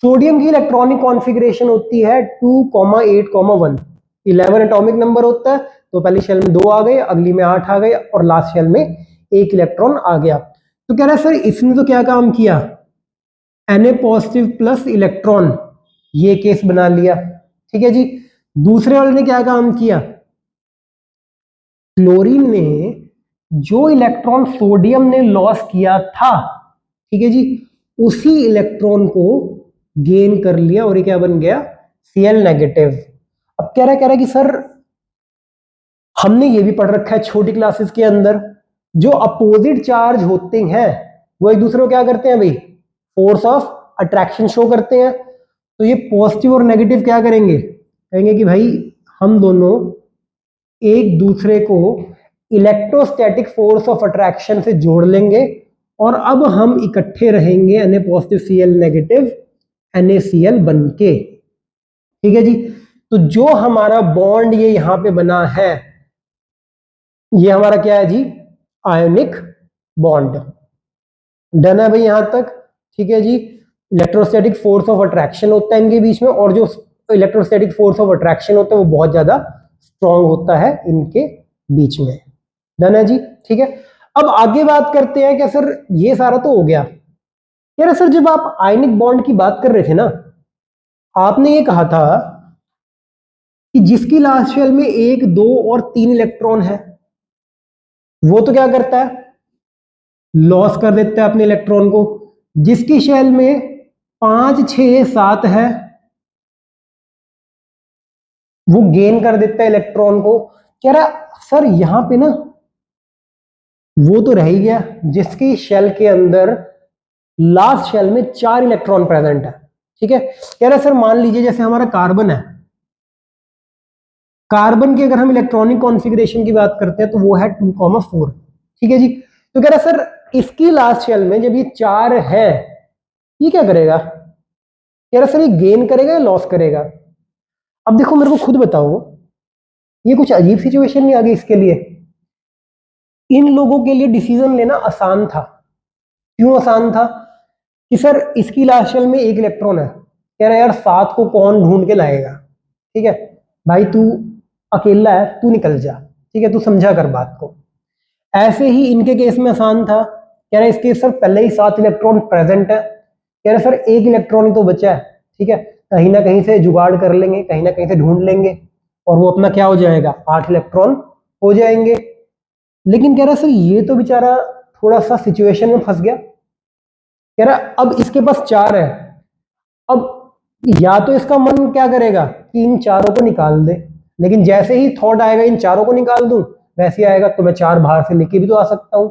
सोडियम की इलेक्ट्रॉनिक कॉन्फ़िगरेशन होती है 2,8,1, 11 एटॉमिक नंबर होता है, तो पहली शेल में 2 आ गए, अगली में 8 आ गए और लास्ट शेल में 1 इलेक्ट्रॉन आ गया। तो कह रहा है सर इसने तो क्या काम किया, Na पॉजिटिव प्लस इलेक्ट्रॉन ये केस बना लिया। ठीक है जी, दूसरे वाले ने क्या काम किया, क्लोरीन ने जो इलेक्ट्रॉन सोडियम ने लॉस किया था, ठीक है जी, उसी इलेक्ट्रॉन को गेन कर लिया और ये क्या बन गया, Cl नेगेटिव। अब अब कह रहा है कि सर हमने ये भी पढ़ रखा है छोटी क्लासेस के अंदर, जो अपोजिट चार्ज होते हैं वो एक दूसरे को क्या करते हैं भाई, फोर्स ऑफ अट्रैक्शन शो करते हैं। तो ये पॉजिटिव और नेगेटिव क्या करेंगे, कहेंगे कि भाई हम दोनों एक दूसरे को इलेक्ट्रोस्टैटिक फोर्स ऑफ अट्रैक्शन से जोड़ लेंगे और अब हम इकट्ठे रहेंगे Na positive Cl negative NaCl बन के। ठीक है जी। तो जो हमारा बॉन्ड ये यहां पे बना है, ये हमारा क्या है जी, आयोनिक बॉन्ड। डन है भाई यहां तक? ठीक है जी। इलेक्ट्रोस्टैटिक फोर्स ऑफ अट्रैक्शन होता है इनके बीच में, और जो इलेक्ट्रोस्टैटिक फोर्स ऑफ अट्रैक्शन होता है वो बहुत ज्यादा स्ट्रांग होता है इनके बीच में। डन है जी। ठीक है। अब आगे बात करते हैं, क्या सर ये सारा तो हो गया, यार सर जब आप आयनिक बॉन्ड की बात कर रहे थे ना, आपने ये कहा था कि जिसकी लास्ट शेल में 1, 2 और 3 इलेक्ट्रॉन है वो तो क्या करता है, लॉस कर देता है अपने इलेक्ट्रॉन को। जिसकी शेल में 5, 6, 7 है वो गेन कर देता है इलेक्ट्रॉन को। कह रहा सर यहां पे ना वो तो रह ही गया जिसकी शेल के अंदर लास्ट शेल में 4 इलेक्ट्रॉन प्रेजेंट है। ठीक है। कह रहा सर मान लीजिए जैसे हमारा कार्बन है, कार्बन की अगर हम इलेक्ट्रॉनिक कॉन्फ़िगरेशन की बात करते हैं तो वो है 2,4। ठीक है जी। तो कह रहा सर इसकी लास्ट शेल में जब ये 4 है, ये क्या करेगा, कह रहा सर ये गेन करेगा या लॉस करेगा। अब देखो मेरे को खुद बताओ, ये कुछ अजीब सिचुएशन नहीं आ गई इसके लिए? इन लोगों के लिए डिसीजन लेना आसान था। क्यों आसान था? कि सर इसकी लास्ट शेल में 1 इलेक्ट्रॉन है, कह रहा यार 7 को कौन ढूंढ के लाएगा। ठीक है भाई, तू अकेला है, तू निकल जा। ठीक है, तू समझा कर बात को। ऐसे ही इनके केस में आसान था, कह रहा इसके सर पहले ही 7 इलेक्ट्रॉन प्रेजेंट है, कह रहा सर 1 इलेक्ट्रॉन ही तो बचा है। ठीक है, कहीं ना कहीं से जुगाड़ कर लेंगे, कहीं ना कहीं से ढूंढ लेंगे और वो अपना क्या हो जाएगा, 8 इलेक्ट्रॉन हो जाएंगे। लेकिन कह रहा सर ये तो बेचारा थोड़ा सा सिचुएशन में फंस गया। कह रहा अब इसके पास 4 है, अब या तो इसका मन क्या करेगा कि इन चारों को निकाल दे, लेकिन जैसे ही थॉट आएगा इन चारों को निकाल दूं, वैसे आएगा तो मैं 4 बाहर से लेके भी तो आ सकता हूं।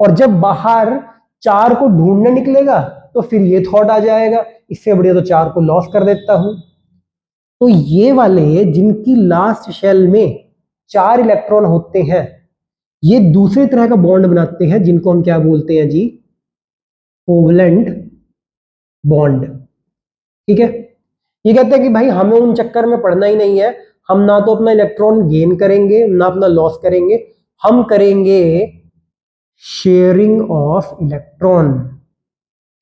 और जब बाहर 4 को ढूंढने निकलेगा तो फिर ये थॉट आ जाएगा, इससे बढ़िया तो 4 को लॉस कर देता हूं। तो ये वाले जिनकी लास्ट शेल में 4 इलेक्ट्रॉन होते हैं, ये दूसरे तरह का बॉन्ड बनाते हैं जिनको हम क्या बोलते हैं जी, कोवलेंट बॉन्ड। ठीक है। ये कहते हैं कि भाई हमें उन चक्कर में पड़ना ही नहीं है, हम ना तो अपना इलेक्ट्रॉन गेन करेंगे ना अपना लॉस करेंगे, हम करेंगे शेयरिंग ऑफ इलेक्ट्रॉन।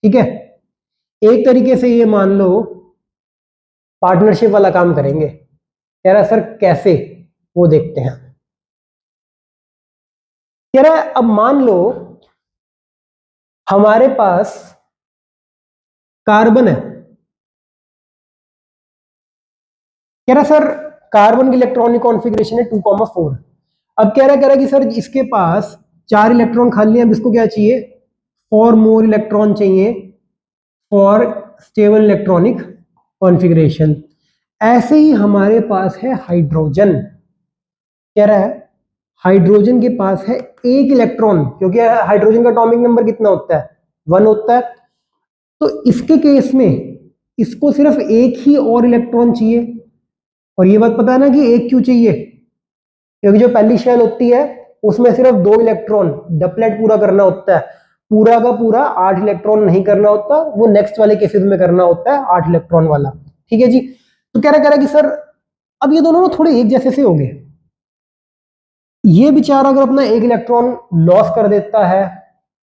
ठीक है, एक तरीके से ये मान लो पार्टनरशिप वाला काम करेंगे। कह रहा है सर कैसे, वो देखते हैं। कह रहा है अब मान लो हमारे पास कार्बन है, कह रहा सर कार्बन की इलेक्ट्रॉनिक कॉन्फ़िगरेशन है 2,4। अब कह रहा है कि सर इसके पास 4 इलेक्ट्रॉन खाली हैं, अब इसको क्या चाहिए, 4 मोर इलेक्ट्रॉन चाहिए फॉर स्टेबल इलेक्ट्रॉनिक कॉन्फ़िगरेशन। ऐसे ही हमारे पास है हाइड्रोजन। कह रहा है हाइड्रोजन के पास है 1 इलेक्ट्रॉन, क्योंकि हाइड्रोजन का एटॉमिक नंबर कितना होता है, 1 होता है। तो इसके केस में इसको सिर्फ 1 ही और इलेक्ट्रॉन चाहिए। और ये बात पता है ना कि 1 क्यों चाहिए, क्योंकि जो पहली शेल होती है उसमें सिर्फ 2 इलेक्ट्रॉन डबलेट पूरा करना होता है, पूरा का पूरा 8 इलेक्ट्रॉन नहीं करना होता, वो नेक्स्ट वाले केसेस में करना होता है 8 इलेक्ट्रॉन वाला। ठीक है जी। तो कह रहा कि सर अब ये दोनों थोड़े एक जैसे से हो गए। ये बेचारा अगर अपना 1 इलेक्ट्रॉन लॉस कर देता है,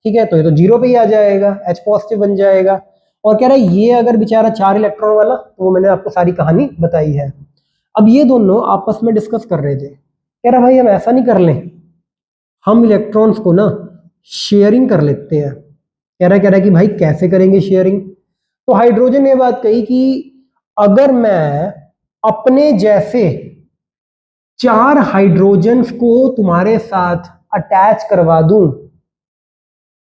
ठीक है, तो ये तो 0 पे ही आ जाएगा, H पॉजिटिव बन जाएगा। और कह रहा है ये अगर बेचारा 4 इलेक्ट्रॉन वाला, तो वो मैंने आपको सारी कहानी बताई है। अब ये दोनों आपस में डिस्कस कर रहे थे, कह रहा भाई हम ऐसा नहीं कर लें, हम इलेक्ट्रॉन्स को ना शेयरिंग कर लेते हैं। कह रहा कि भाई कैसे करेंगे शेयरिंग। तो हाइड्रोजन ने बात कही कि अगर मैं अपने जैसे 4 हाइड्रोजन्स को तुम्हारे साथ अटैच करवा दूं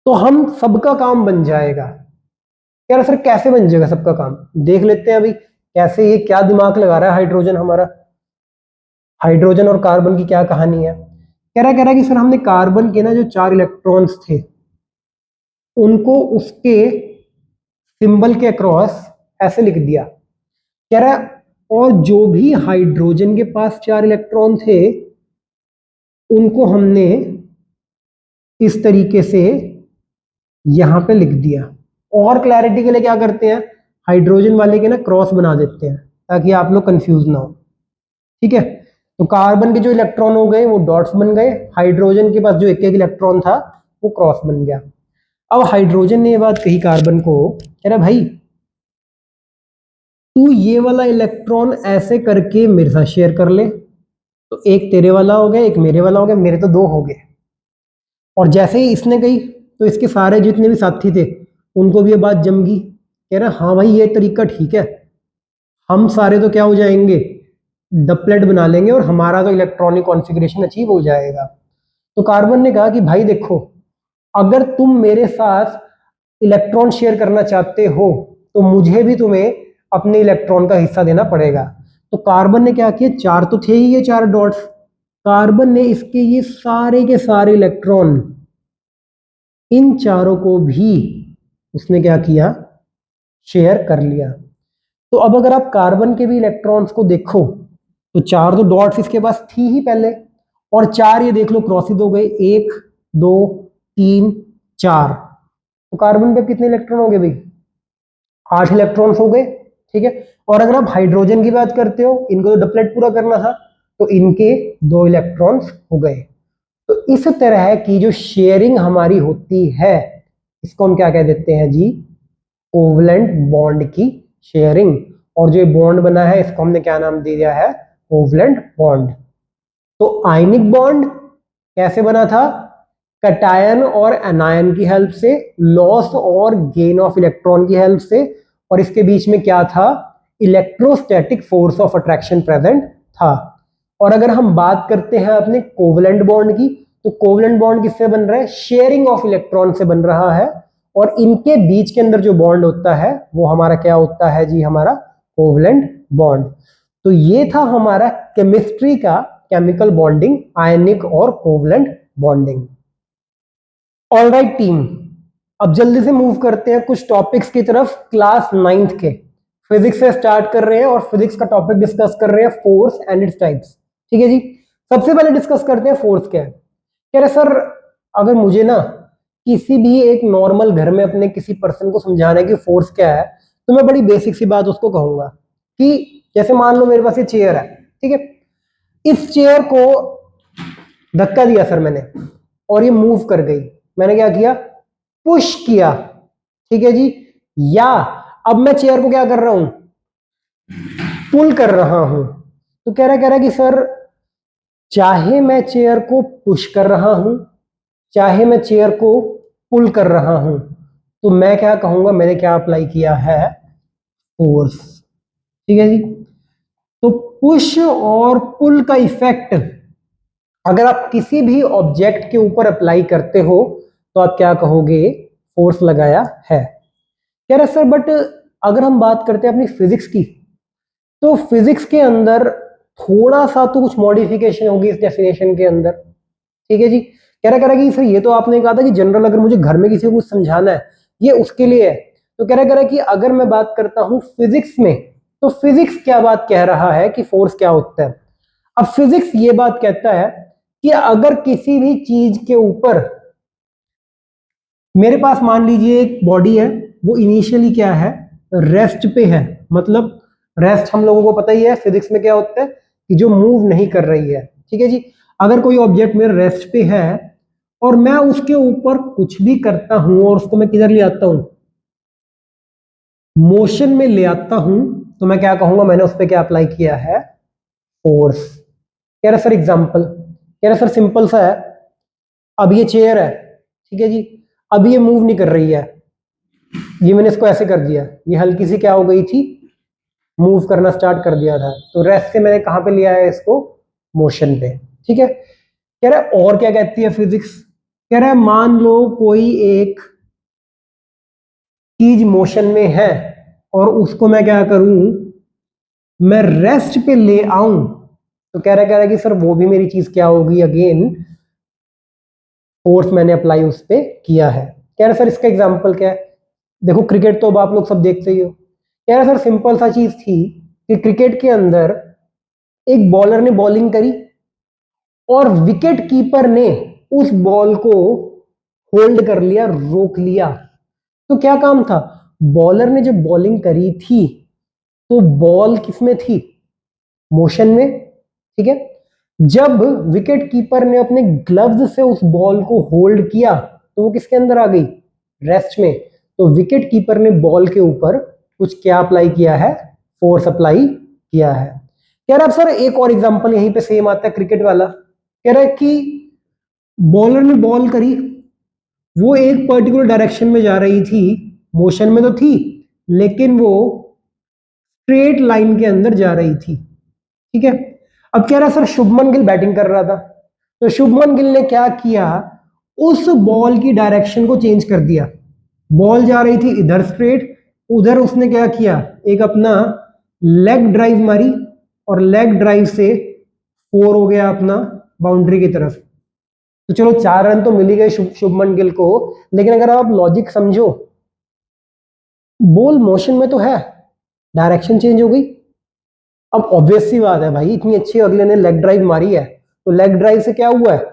तो हम सबका काम बन जाएगा। कह रहा सर कैसे बन जाएगा सबका काम, देख लेते हैं अभी कैसे, ये क्या दिमाग लगा रहा है हाइड्रोजन हमारा। हाइड्रोजन और कार्बन की क्या कहानी है? कह रहा है कि सर हमने कार्बन के ना जो 4 इलेक्ट्रॉन्स थे उनको उसके सिंबल के अक्रॉस ऐसे लिख दिया। कह रहा है और जो भी हाइड्रोजन के पास 4 इलेक्ट्रॉन थे उनको हमने इस तरीके से यहां पे लिख दिया। और क्लैरिटी के लिए क्या करते हैं, हाइड्रोजन वाले के ना क्रॉस बना देते हैं ताकि आप लोग कंफ्यूज ना हो। ठीक है, तो कार्बन के जो इलेक्ट्रॉन हो गए वो डॉट्स बन गए, हाइड्रोजन के पास जो एक एक इलेक्ट्रॉन था वो क्रॉस बन गया। अब हाइड्रोजन ने ये बात कही कार्बन को, कह रहा भाई तू ये वाला इलेक्ट्रॉन ऐसे करके मेरे साथ शेयर कर ले, तो एक तेरे वाला हो गया एक मेरे वाला हो गया, मेरे तो 2 हो गए। और जैसे ही इसने कही तो इसके सारे जितने भी साथी थे उनको भी ये बात जम गई। कह रहा हाँ भाई ये तरीका ठीक है, हम सारे तो क्या हो जाएंगे, डबलेट बना लेंगे और हमारा तो इलेक्ट्रॉनिक कॉन्फ़िगरेशन अचीव हो जाएगा। तो कार्बन ने कहा कि भाई देखो, अगर तुम मेरे साथ इलेक्ट्रॉन शेयर करना चाहते हो तो मुझे भी तुम्हें अपने इलेक्ट्रॉन का हिस्सा देना पड़ेगा। तो कार्बन ने क्या किया, 4 तो थे ही ये 4 डॉट्स, कार्बन ने इसके ये सारे के सारे इलेक्ट्रॉन इन चारों को भी उसने क्या किया, शेयर कर लिया। तो अब अगर आप कार्बन के भी इलेक्ट्रॉन्स को देखो तो 4 तो डॉट्स इसके पास थी ही पहले, और 4 ये देख लो क्रॉसिस हो गए, 1 2 3 4। तो कार्बन पे कितने इलेक्ट्रॉन हो गए भाई, 8 इलेक्ट्रॉन्स हो गए। ठीक है, और अगर आप हाइड्रोजन की बात करते हो, इनको तो डबलेट पूरा करना था, तो इनके 2 इलेक्ट्रॉन्स हो गए। तो इस तरह की जो शेयरिंग हमारी होती है इसको हम क्या कह देते हैं जी, कोवलेंट बॉन्ड की शेयरिंग। और जो बॉन्ड बना है इसको हमने क्या नाम दे दिया है, कोवलेंट बॉन्ड। तो आयनिक बॉन्ड कैसे बना था, कटायन और एनायन की हेल्प से, लॉस और गेन ऑफ इलेक्ट्रॉन की हेल्प से, और इसके बीच में क्या था, electrostatic force of attraction present था। और अगर हम बात करते हैं अपने कोवलेंट बॉन्ड की, तो कोवलेंट बॉन्ड किससे बन रहा है, शेयरिंग ऑफ इलेक्ट्रॉन से बन रहा है, और इनके बीच के अंदर जो बॉन्ड होता है वो हमारा क्या होता है जी, हमारा कोवलेंट बॉन्ड। तो ये था हमारा केमिस्ट्री का केमिकल बॉन्डिंग, आयनिक और कोवलेंट बॉन्डिंग। ऑलराइट टीम, अब जल्दी से मूव करते हैं कुछ टॉपिक्स की तरफ, क्लास 9th के फिजिक्स से स्टार्ट कर रहे हैं और फिजिक्स का टॉपिक डिस्कस कर रहे हैं फोर्स एंड इट्स टाइप्स। ठीक है जी, सबसे पहले डिस्कस करते हैं फोर्स क्या है। कह रहे सर अगर मुझे ना किसी भी एक नॉर्मल घर में अपने किसी पर्सन को समझाना है कि फोर्स क्या है, तो मैं बड़ी बेसिक सी बात उसको कहूंगा कि जैसे मान लो मेरे पास ये चेयर है, ठीक है, इस चेयर को धक्का दिया सर मैंने और ये मूव कर गई, मैंने क्या किया, पुश किया। ठीक है जी, या अब मैं चेयर को क्या कर रहा हूं, पुल कर रहा हूं। तो कह रहा कि सर चाहे मैं चेयर को पुश कर रहा हूं चाहे मैं चेयर को पुल कर रहा हूं, तो मैं क्या कहूंगा, मैंने क्या अप्लाई किया है, फोर्स। ठीक है जी, तो पुश और पुल का इफेक्ट अगर आप किसी भी ऑब्जेक्ट के ऊपर अप्लाई करते हो तो आप क्या कहोगे, फोर्स लगाया है। कह रहे सर बट अगर हम बात करते हैं अपनी फिजिक्स की, तो फिजिक्स के अंदर थोड़ा सा तो कुछ मॉडिफिकेशन होगी इस डेफिनेशन के अंदर। ठीक है जी, कह रहा कि सर ये तो आपने कहा था कि जनरल अगर मुझे घर में किसी को कुछ समझाना है ये उसके लिए है। तो कह रहा कि अगर मैं बात करता हूं फिजिक्स में, तो फिजिक्स क्या बात कह रहा है कि फोर्स क्या होता है। अब फिजिक्स ये बात कहता है कि अगर किसी भी चीज के ऊपर, मेरे पास मान लीजिए एक बॉडी है, वो इनिशियली क्या है, रेस्ट पे है, मतलब रेस्ट हम लोगों को पता ही है फिजिक्स में क्या होता है कि जो मूव नहीं कर रही है। ठीक है जी, अगर कोई ऑब्जेक्ट मेरे रेस्ट पे है और मैं उसके ऊपर कुछ भी करता हूं और उसको मैं किधर ले आता हूं, मोशन में ले आता हूं, तो मैं क्या कहूंगा, मैंने उस पर क्या अप्लाई किया है, फोर्स। कह रहा सर एग्जांपल, कह रहा सर सिंपल सा है, अब ये चेयर है, ठीक है जी, अब ये मूव नहीं कर रही है, ये मैंने इसको ऐसे कर दिया, ये हल्की सी क्या हो गई थी, मूव करना स्टार्ट कर दिया था, तो रेस्ट से मैंने कहां पे लिया है इसको, मोशन पे। ठीक है, कह रहा है और क्या कहती है फिजिक्स, कह रहा है मान लो कोई एक चीज मोशन में है और उसको मैं क्या करूं, मैं रेस्ट पे ले आऊं, तो कह रहा है कि सर वो भी मेरी चीज क्या होगी, अगेन फोर्स मैंने अप्लाई उस पर किया है। कह रहा है सर इसका एग्जाम्पल क्या है? देखो क्रिकेट तो अब आप लोग सब देखते ही हो। कह रहा है सर सिंपल सा चीज थी कि क्रिकेट के अंदर एक बॉलर ने बॉलिंग करी और विकेट कीपर ने उस बॉल को होल्ड कर लिया, रोक लिया। तो क्या काम था? बॉलर ने जब बॉलिंग करी थी तो बॉल किसमें थी? मोशन में, ठीक है। जब विकेट कीपर ने अपने ग्लव्स से उस बॉल को होल्ड किया तो वो किसके अंदर आ गई? रेस्ट में। तो विकेट कीपर ने बॉल के ऊपर कुछ क्या अप्लाई किया है? फोर्स अप्लाई किया है। कह रहा है सर एक और एग्जांपल यहीं पे सेम आता है क्रिकेट वाला। कह रहा है कि बॉलर ने बॉल करी, वो एक पर्टिकुलर डायरेक्शन में जा रही थी, मोशन में तो थी लेकिन वो स्ट्रेट लाइन के अंदर जा रही थी, ठीक है। अब कह रहा है सर शुभमन गिल बैटिंग कर रहा था, तो शुभमन गिल ने क्या किया? उस बॉल की डायरेक्शन को चेंज कर दिया। बॉल जा रही थी इधर स्ट्रेट, उधर उसने क्या किया? एक अपना लेग ड्राइव मारी और लेग ड्राइव से 4 हो गया अपना बाउंड्री की तरफ। तो चलो 4 रन तो मिल ही गए शुभमन गिल को, लेकिन अगर आप लॉजिक समझो, बॉल मोशन में तो है, डायरेक्शन चेंज हो गई। अब ऑब्वियस सी बात है भाई, इतनी अच्छी अगले ने लेग ड्राइव मारी है तो लेग ड्राइव से क्या हुआ है?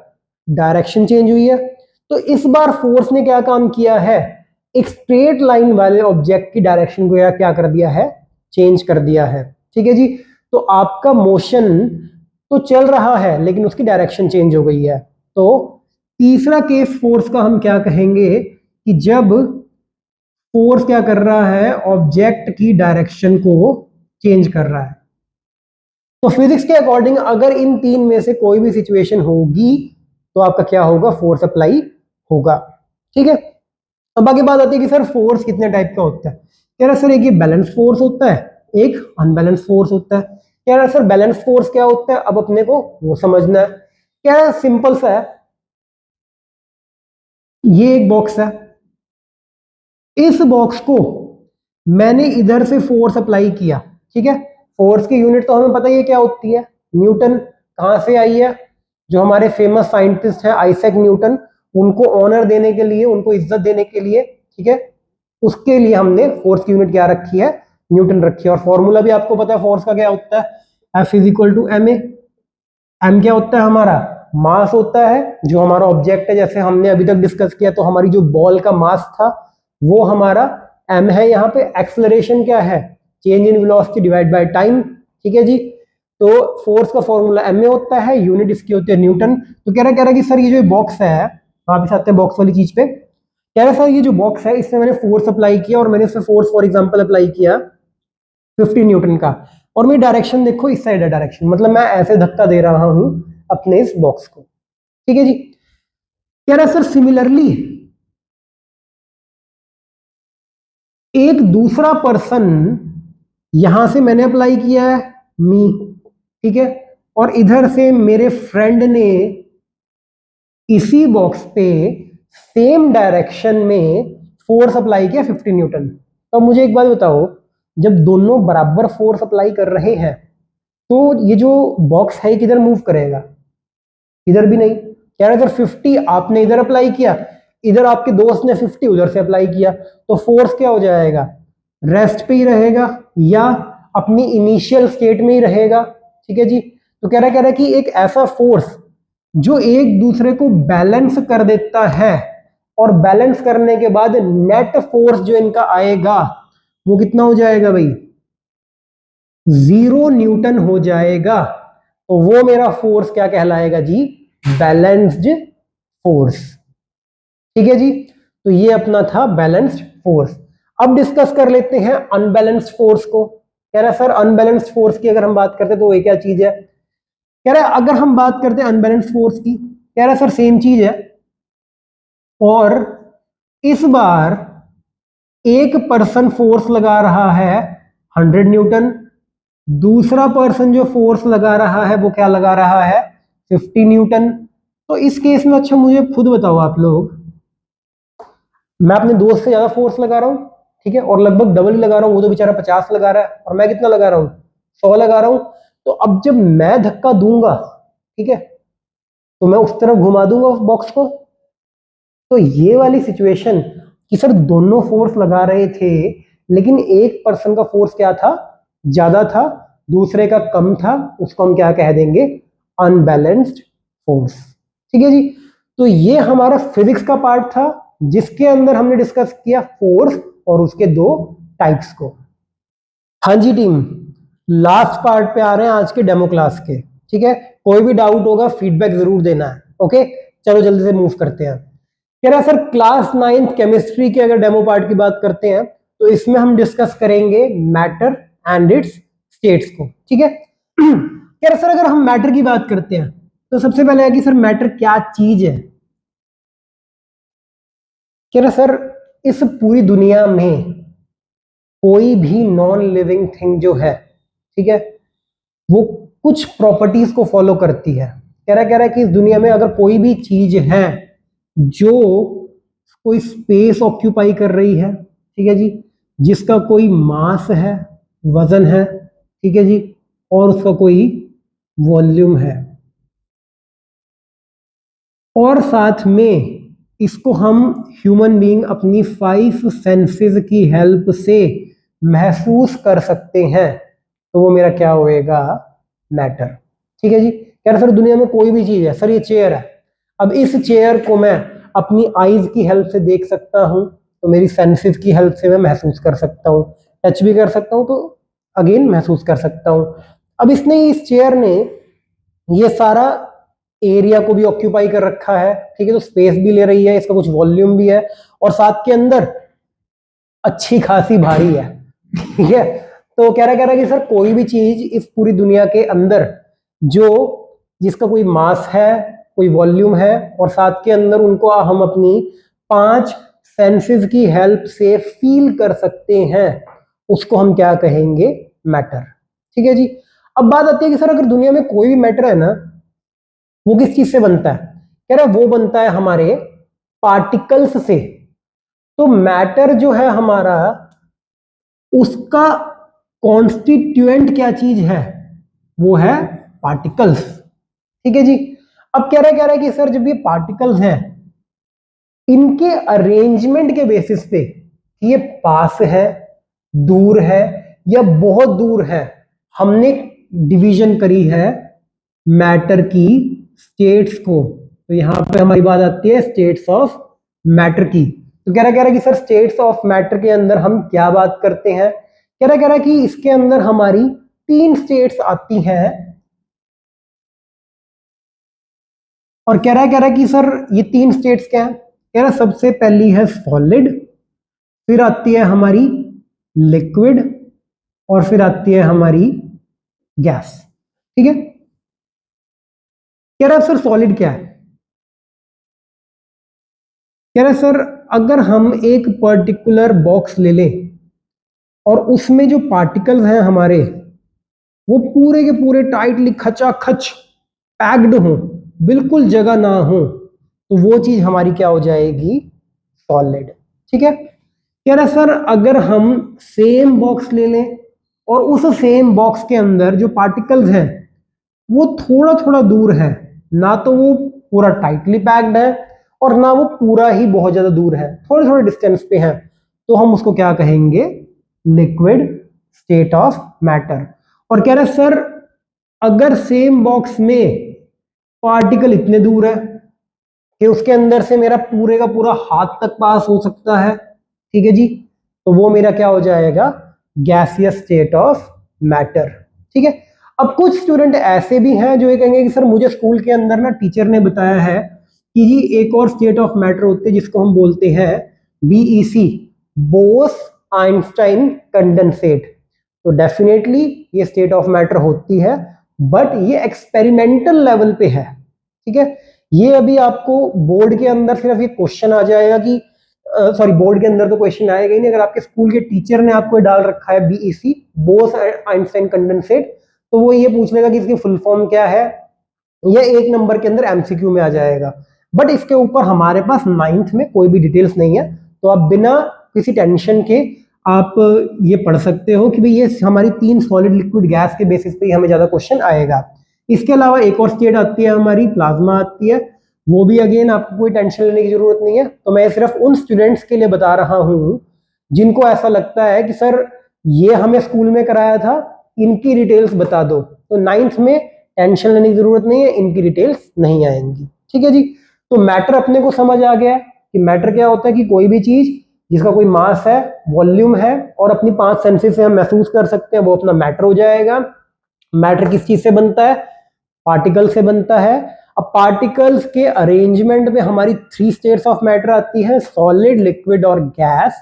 डायरेक्शन चेंज हुई है। तो इस बार फोर्स ने क्या काम किया है? एक स्ट्रेट लाइन वाले ऑब्जेक्ट की डायरेक्शन को क्या कर दिया है? चेंज कर दिया है, ठीक है जी। तो आपका मोशन तो चल रहा है लेकिन उसकी डायरेक्शन चेंज हो गई है। तो तीसरा केस फोर्स का हम क्या कहेंगे कि जब फोर्स क्या कर रहा है? ऑब्जेक्ट की डायरेक्शन को चेंज कर रहा है। तो फिजिक्स के अकॉर्डिंग अगर इन तीन में से कोई भी सिचुएशन होगी तो आपका क्या होगा? फोर्स अप्लाई होगा, ठीक है। अब आगे बात आती है कि सर फोर्स कितने टाइप का होता है। कह रहा है सर एक ये बैलेंस फोर्स होता है, एक अनबैलेंस फोर्स होता है। कह रहा है सर बैलेंस फोर्स क्या होता है? अब अपने को वो समझना है। क्या है? सिंपल सा है, ये एक बॉक्स है, इस बॉक्स को मैंने इधर से फोर्स अप्लाई किया, ठीक है। फोर्स की यूनिट तो हमें पता ही है क्या होती है, न्यूटन। कहां से आई है? जो हमारे फेमस साइंटिस्ट हैं आइजैक न्यूटन, उनको ऑनर देने के लिए, उनको इज्जत देने के लिए, ठीक है, उसके लिए हमने फोर्स की यूनिट क्या रखी है? न्यूटन रखी है। और फॉर्मूला भी आपको पता है फोर्स का क्या होता है? F is equal to M A. M क्या होता है? हमारा मास होता है, जो हमारा ऑब्जेक्ट है, जैसे हमने अभी तक डिस्कस किया, तो हमारी जो बॉल का मास था वो हमारा एम है। यहाँ पे एक्सेलरेशन क्या है? Change in velocity divide by time, ठीक है जी। तो फोर्स का फॉर्मूला एम ए होता है, यूनिट इसकी होती है न्यूटन। तो कह रहा है कि सर ये जो बॉक्स है, वापिस आते हैं बॉक्स वाली चीज पे। कह रहा है सर ये जो बॉक्स है इसमें मैंने फोर्स अप्लाई किया और मैंने इसमें फोर्स फॉर एग्जांपल अप्लाई किया 50 न्यूटन का, और मेरी डायरेक्शन देखो इस साइड है डायरेक्शन, मतलब मैं ऐसे धक्का दे रहा हूं अपने इस बॉक्स को, ठीक है जी। कह रहा है सर सिमिलरली एक दूसरा पर्सन, यहां से मैंने अप्लाई किया है मी, ठीक है, और इधर से मेरे फ्रेंड ने इसी बॉक्स पे सेम डायरेक्शन में फोर्स अप्लाई किया 50 न्यूटन। तो मुझे एक बात बताओ, जब दोनों बराबर फोर्स अप्लाई कर रहे हैं तो ये जो बॉक्स है किधर मूव करेगा? इधर भी नहीं। कह रहा है सर 50 आपने इधर अप्लाई किया, इधर आपके दोस्त ने 50 उधर से अप्लाई किया, तो फोर्स क्या हो जाएगा? रेस्ट पे ही रहेगा या अपनी इनिशियल स्टेट में ही रहेगा, ठीक है जी। तो कह रहा है कि एक ऐसा फोर्स जो एक दूसरे को बैलेंस कर देता है, और बैलेंस करने के बाद नेट फोर्स जो इनका आएगा वो कितना हो जाएगा भाई? 0 न्यूटन हो जाएगा। तो वो मेरा फोर्स क्या कहलाएगा जी? बैलेंस्ड फोर्स, ठीक है जी। तो ये अपना था बैलेंस्ड फोर्स। अब डिस्कस कर लेते हैं अनबैलेंस्ड फोर्स को। कह रहा है सर अनबैलेंस्ड फोर्स की अगर हम बात करते हैं तो वो क्या चीज है? कह रहा है अगर हम बात करते हैं अनबैलेंस्ड फोर्स की, कह रहा है सर सेम चीज है, और इस बार एक पर्सन फोर्स लगा रहा है 100 न्यूटन, दूसरा पर्सन जो फोर्स लगा रहा है वो क्या लगा रहा है? 50 न्यूटन। तो इस केस में अच्छा मुझे खुद बताओ आप लोग, मैं अपने दोस्त से ज्यादा फोर्स लगा रहा हूं, ठीक है, और लगभग डबल ही लगा रहा हूं, वो तो बेचारा 50 लगा रहा है और मैं कितना लगा रहा हूं? 100 लगा रहा हूं। तो अब जब मैं धक्का दूंगा, ठीक है, तो मैं उस तरफ घुमा दूंगा उस बॉक्स को। तो ये वाली सिचुएशन कि सर दोनों फोर्स लगा रहे थे, लेकिन एक पर्सन का फोर्स क्या था, ज्यादा था, दूसरे का कम था, उसको हम क्या कह देंगे, अनबैलेंस्ड फोर्स। ठीक है जी। तो ये हमारा फिजिक्स का पार्ट था, जिसके अंदर हमने डिस्कस किया फोर्स और उसके दो टाइप्स को। हाँ जी टीम, लास्ट पार्ट पे आ रहे हैं आज के डेमो क्लास के। ठीक है, कोई भी डाउट होगा फीडबैक जरूर देना है। ओके, चलो जल्दी से मूव करते हैं। कह रहा सर क्लास 9th केमिस्ट्री के अगर डेमो पार्ट की बात करते हैं तो इसमें हम डिस्कस करेंगे मैटर एंड इट्स स्टेट्स को। ठीक है, कह रहा सर अगर हम मैटर की बात करते हैं तो सबसे पहले है कि सर मैटर क्या चीज है। कह रहा सर इस पूरी दुनिया में कोई भी नॉन लिविंग थिंग जो है, ठीक है, वो कुछ प्रॉपर्टीज को फॉलो करती है। कह रहा है कि इस दुनिया में अगर कोई भी चीज है जो कोई स्पेस ऑक्यूपाई कर रही है, ठीक है जी, जिसका कोई मास है, वजन है, ठीक है जी, और उसका कोई वॉल्यूम है, और साथ में इसको हम ह्यूमन बीइंग अपनी 5 सेंसेस की हेल्प से महसूस कर सकते हैं, तो वो मेरा क्या होएगा, मैटर। ठीक है जी। कह रहा सर दुनिया में कोई भी चीज है, सर ये चेयर है, अब इस चेयर को मैं अपनी आईज की हेल्प से देख सकता हूं, तो मेरी सेंसेस की हेल्प से मैं महसूस कर सकता हूं, टच भी कर सकता हूं, तो अगेन महसूस कर सकता हूं। अब इसने, इस चेयर ने ये सारा एरिया को भी ऑक्यूपाई कर रखा है, ठीक है, तो स्पेस भी ले रही है, इसका कुछ वॉल्यूम भी है, और साथ के अंदर अच्छी खासी भारी है। ठीक है, तो कह रहा कि सर कोई भी चीज इस पूरी दुनिया के अंदर जो, जिसका कोई मास है, कोई वॉल्यूम है, और साथ के अंदर उनको हम अपनी 5 सेंसेस की हेल्प से फील कर सकते हैं, उसको हम क्या कहेंगे, मैटर। ठीक है जी। अब बात आती है कि सर अगर दुनिया में कोई भी मैटर है ना, वो किस चीज से बनता है। कह रहा वो बनता है हमारे पार्टिकल्स से। तो मैटर जो है हमारा, उसका कॉन्स्टिट्यूएंट क्या चीज है, वो है पार्टिकल्स। ठीक है जी। अब कह रहा है कि सर जब ये पार्टिकल्स हैं, इनके अरेंजमेंट के बेसिस पे ये पास है, दूर है, या बहुत दूर है, हमने डिवीजन करी है मैटर की स्टेट्स को। तो यहां पे हमारी बात आती है स्टेट्स ऑफ मैटर की। तो कह रहा कि सर स्टेट्स ऑफ मैटर के अंदर हम क्या बात करते हैं। कह रहा कि इसके अंदर हमारी 3 स्टेट्स आती हैं, और कह रहा कि सर ये 3 स्टेट्स क्या है। कह रहा सबसे पहली है सॉलिड, फिर आती है हमारी लिक्विड, और फिर आती है हमारी गैस। ठीक है, कह रहा सर सॉलिड क्या है। कह रहा सर अगर हम एक पर्टिकुलर बॉक्स ले लें और उसमें जो पार्टिकल्स हैं हमारे, वो पूरे के पूरे टाइटली खचाखच पैक्ड हो, बिल्कुल जगह ना हो, तो वो चीज हमारी क्या हो जाएगी, सॉलिड। ठीक है, कह रहा सर अगर हम सेम बॉक्स ले लें और उस सेम बॉक्स के अंदर जो पार्टिकल्स हैं वो थोड़ा थोड़ा दूर है, ना तो वो पूरा टाइटली पैक्ड है और ना वो पूरा ही बहुत ज्यादा दूर है, थोड़े थोड़े डिस्टेंस पे है, तो हम उसको क्या कहेंगे, लिक्विड स्टेट ऑफ मैटर। और कह रहे सर अगर सेम बॉक्स में पार्टिकल इतने दूर है कि उसके अंदर से मेरा पूरे का पूरा हाथ तक पास हो सकता है, ठीक है जी, तो वो मेरा क्या हो जाएगा, गैसियस स्टेट ऑफ मैटर। ठीक है, अब कुछ स्टूडेंट ऐसे भी हैं जो ये कहेंगे कि सर मुझे स्कूल के अंदर ना टीचर ने बताया है कि जी एक और स्टेट ऑफ मैटर होते हैं जिसको हम बोलते हैं बीईसी, बोस आइंस्टाइन कंडेंसेट। तो डेफिनेटली ये स्टेट ऑफ मैटर होती है, बट ये एक्सपेरिमेंटल लेवल पे है। ठीक है, ये अभी आपको बोर्ड के अंदर सिर्फ ये क्वेश्चन आ जाएगा कि, सॉरी बोर्ड के अंदर तो क्वेश्चन आएगा ही नहीं, अगर आपके स्कूल के टीचर ने आपको डाल रखा है बीईसी, बोस आइंस्टाइन कंडेंसेट, तो वो ये पूछ लेगा कि इसकी फुल फॉर्म क्या है, ये 1 नंबर के अंदर एमसीक्यू में आ जाएगा। बट इसके ऊपर हमारे पास 9th में कोई भी डिटेल्स नहीं है, तो आप बिना किसी टेंशन के आप ये पढ़ सकते हो कि भाई ये हमारी 3 सॉलिड लिक्विड गैस के बेसिस पे ही हमें ज्यादा क्वेश्चन आएगा। इसके अलावा एक और स्टेट आती है हमारी, प्लाज्मा आती है। वो भी अगेन आपको कोई टेंशन लेने की जरूरत नहीं है। तो मैं सिर्फ उन स्टूडेंट्स के लिए बता रहा हूं जिनको ऐसा लगता है कि सर ये हमें स्कूल में कराया था, इनकी डिटेल्स बता दो। तो 9th में टेंशन लेने की जरूरत नहीं है, इनकी डिटेल्स नहीं आएंगी। ठीक है जी। तो मैटर अपने को समझ आ गया कि मैटर क्या होता है, कि कोई भी चीज जिसका कोई मास है, वॉल्यूम है और अपनी 5 सेंसेस से हम महसूस कर सकते हैं, वो अपना मैटर हो जाएगा। मैटर किस चीज से बनता है? पार्टिकल से बनता है। अब पार्टिकल्स के अरेंजमेंट में हमारी 3 स्टेट्स ऑफ मैटर आती है, सॉलिड, लिक्विड और गैस।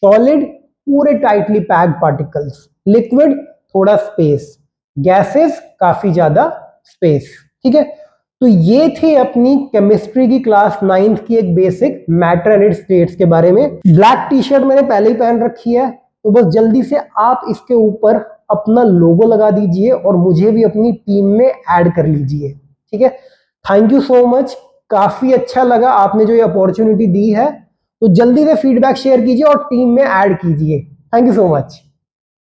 सॉलिड पूरे टाइटली पैक्ड पार्टिकल्स, लिक्विड थोड़ा स्पेस, गैसेस काफी ज्यादा स्पेस। ठीक है। तो ये थी अपनी केमिस्ट्री की क्लास 9th की एक basic matter and it's states के बारे में। ब्लैक टी शर्ट मैंने पहले ही पहन रखी है, तो बस जल्दी से आप इसके ऊपर अपना लोगो लगा दीजिए और मुझे भी अपनी टीम में ऐड कर लीजिए। ठीक है। Thank you so much. काफी अच्छा लगा आपने जो ये अपॉर्चुनिटी दी है। तो जल्दी से फीडबैक शेयर कीजिए और टीम में ऐड कीजिए। Thank you so much.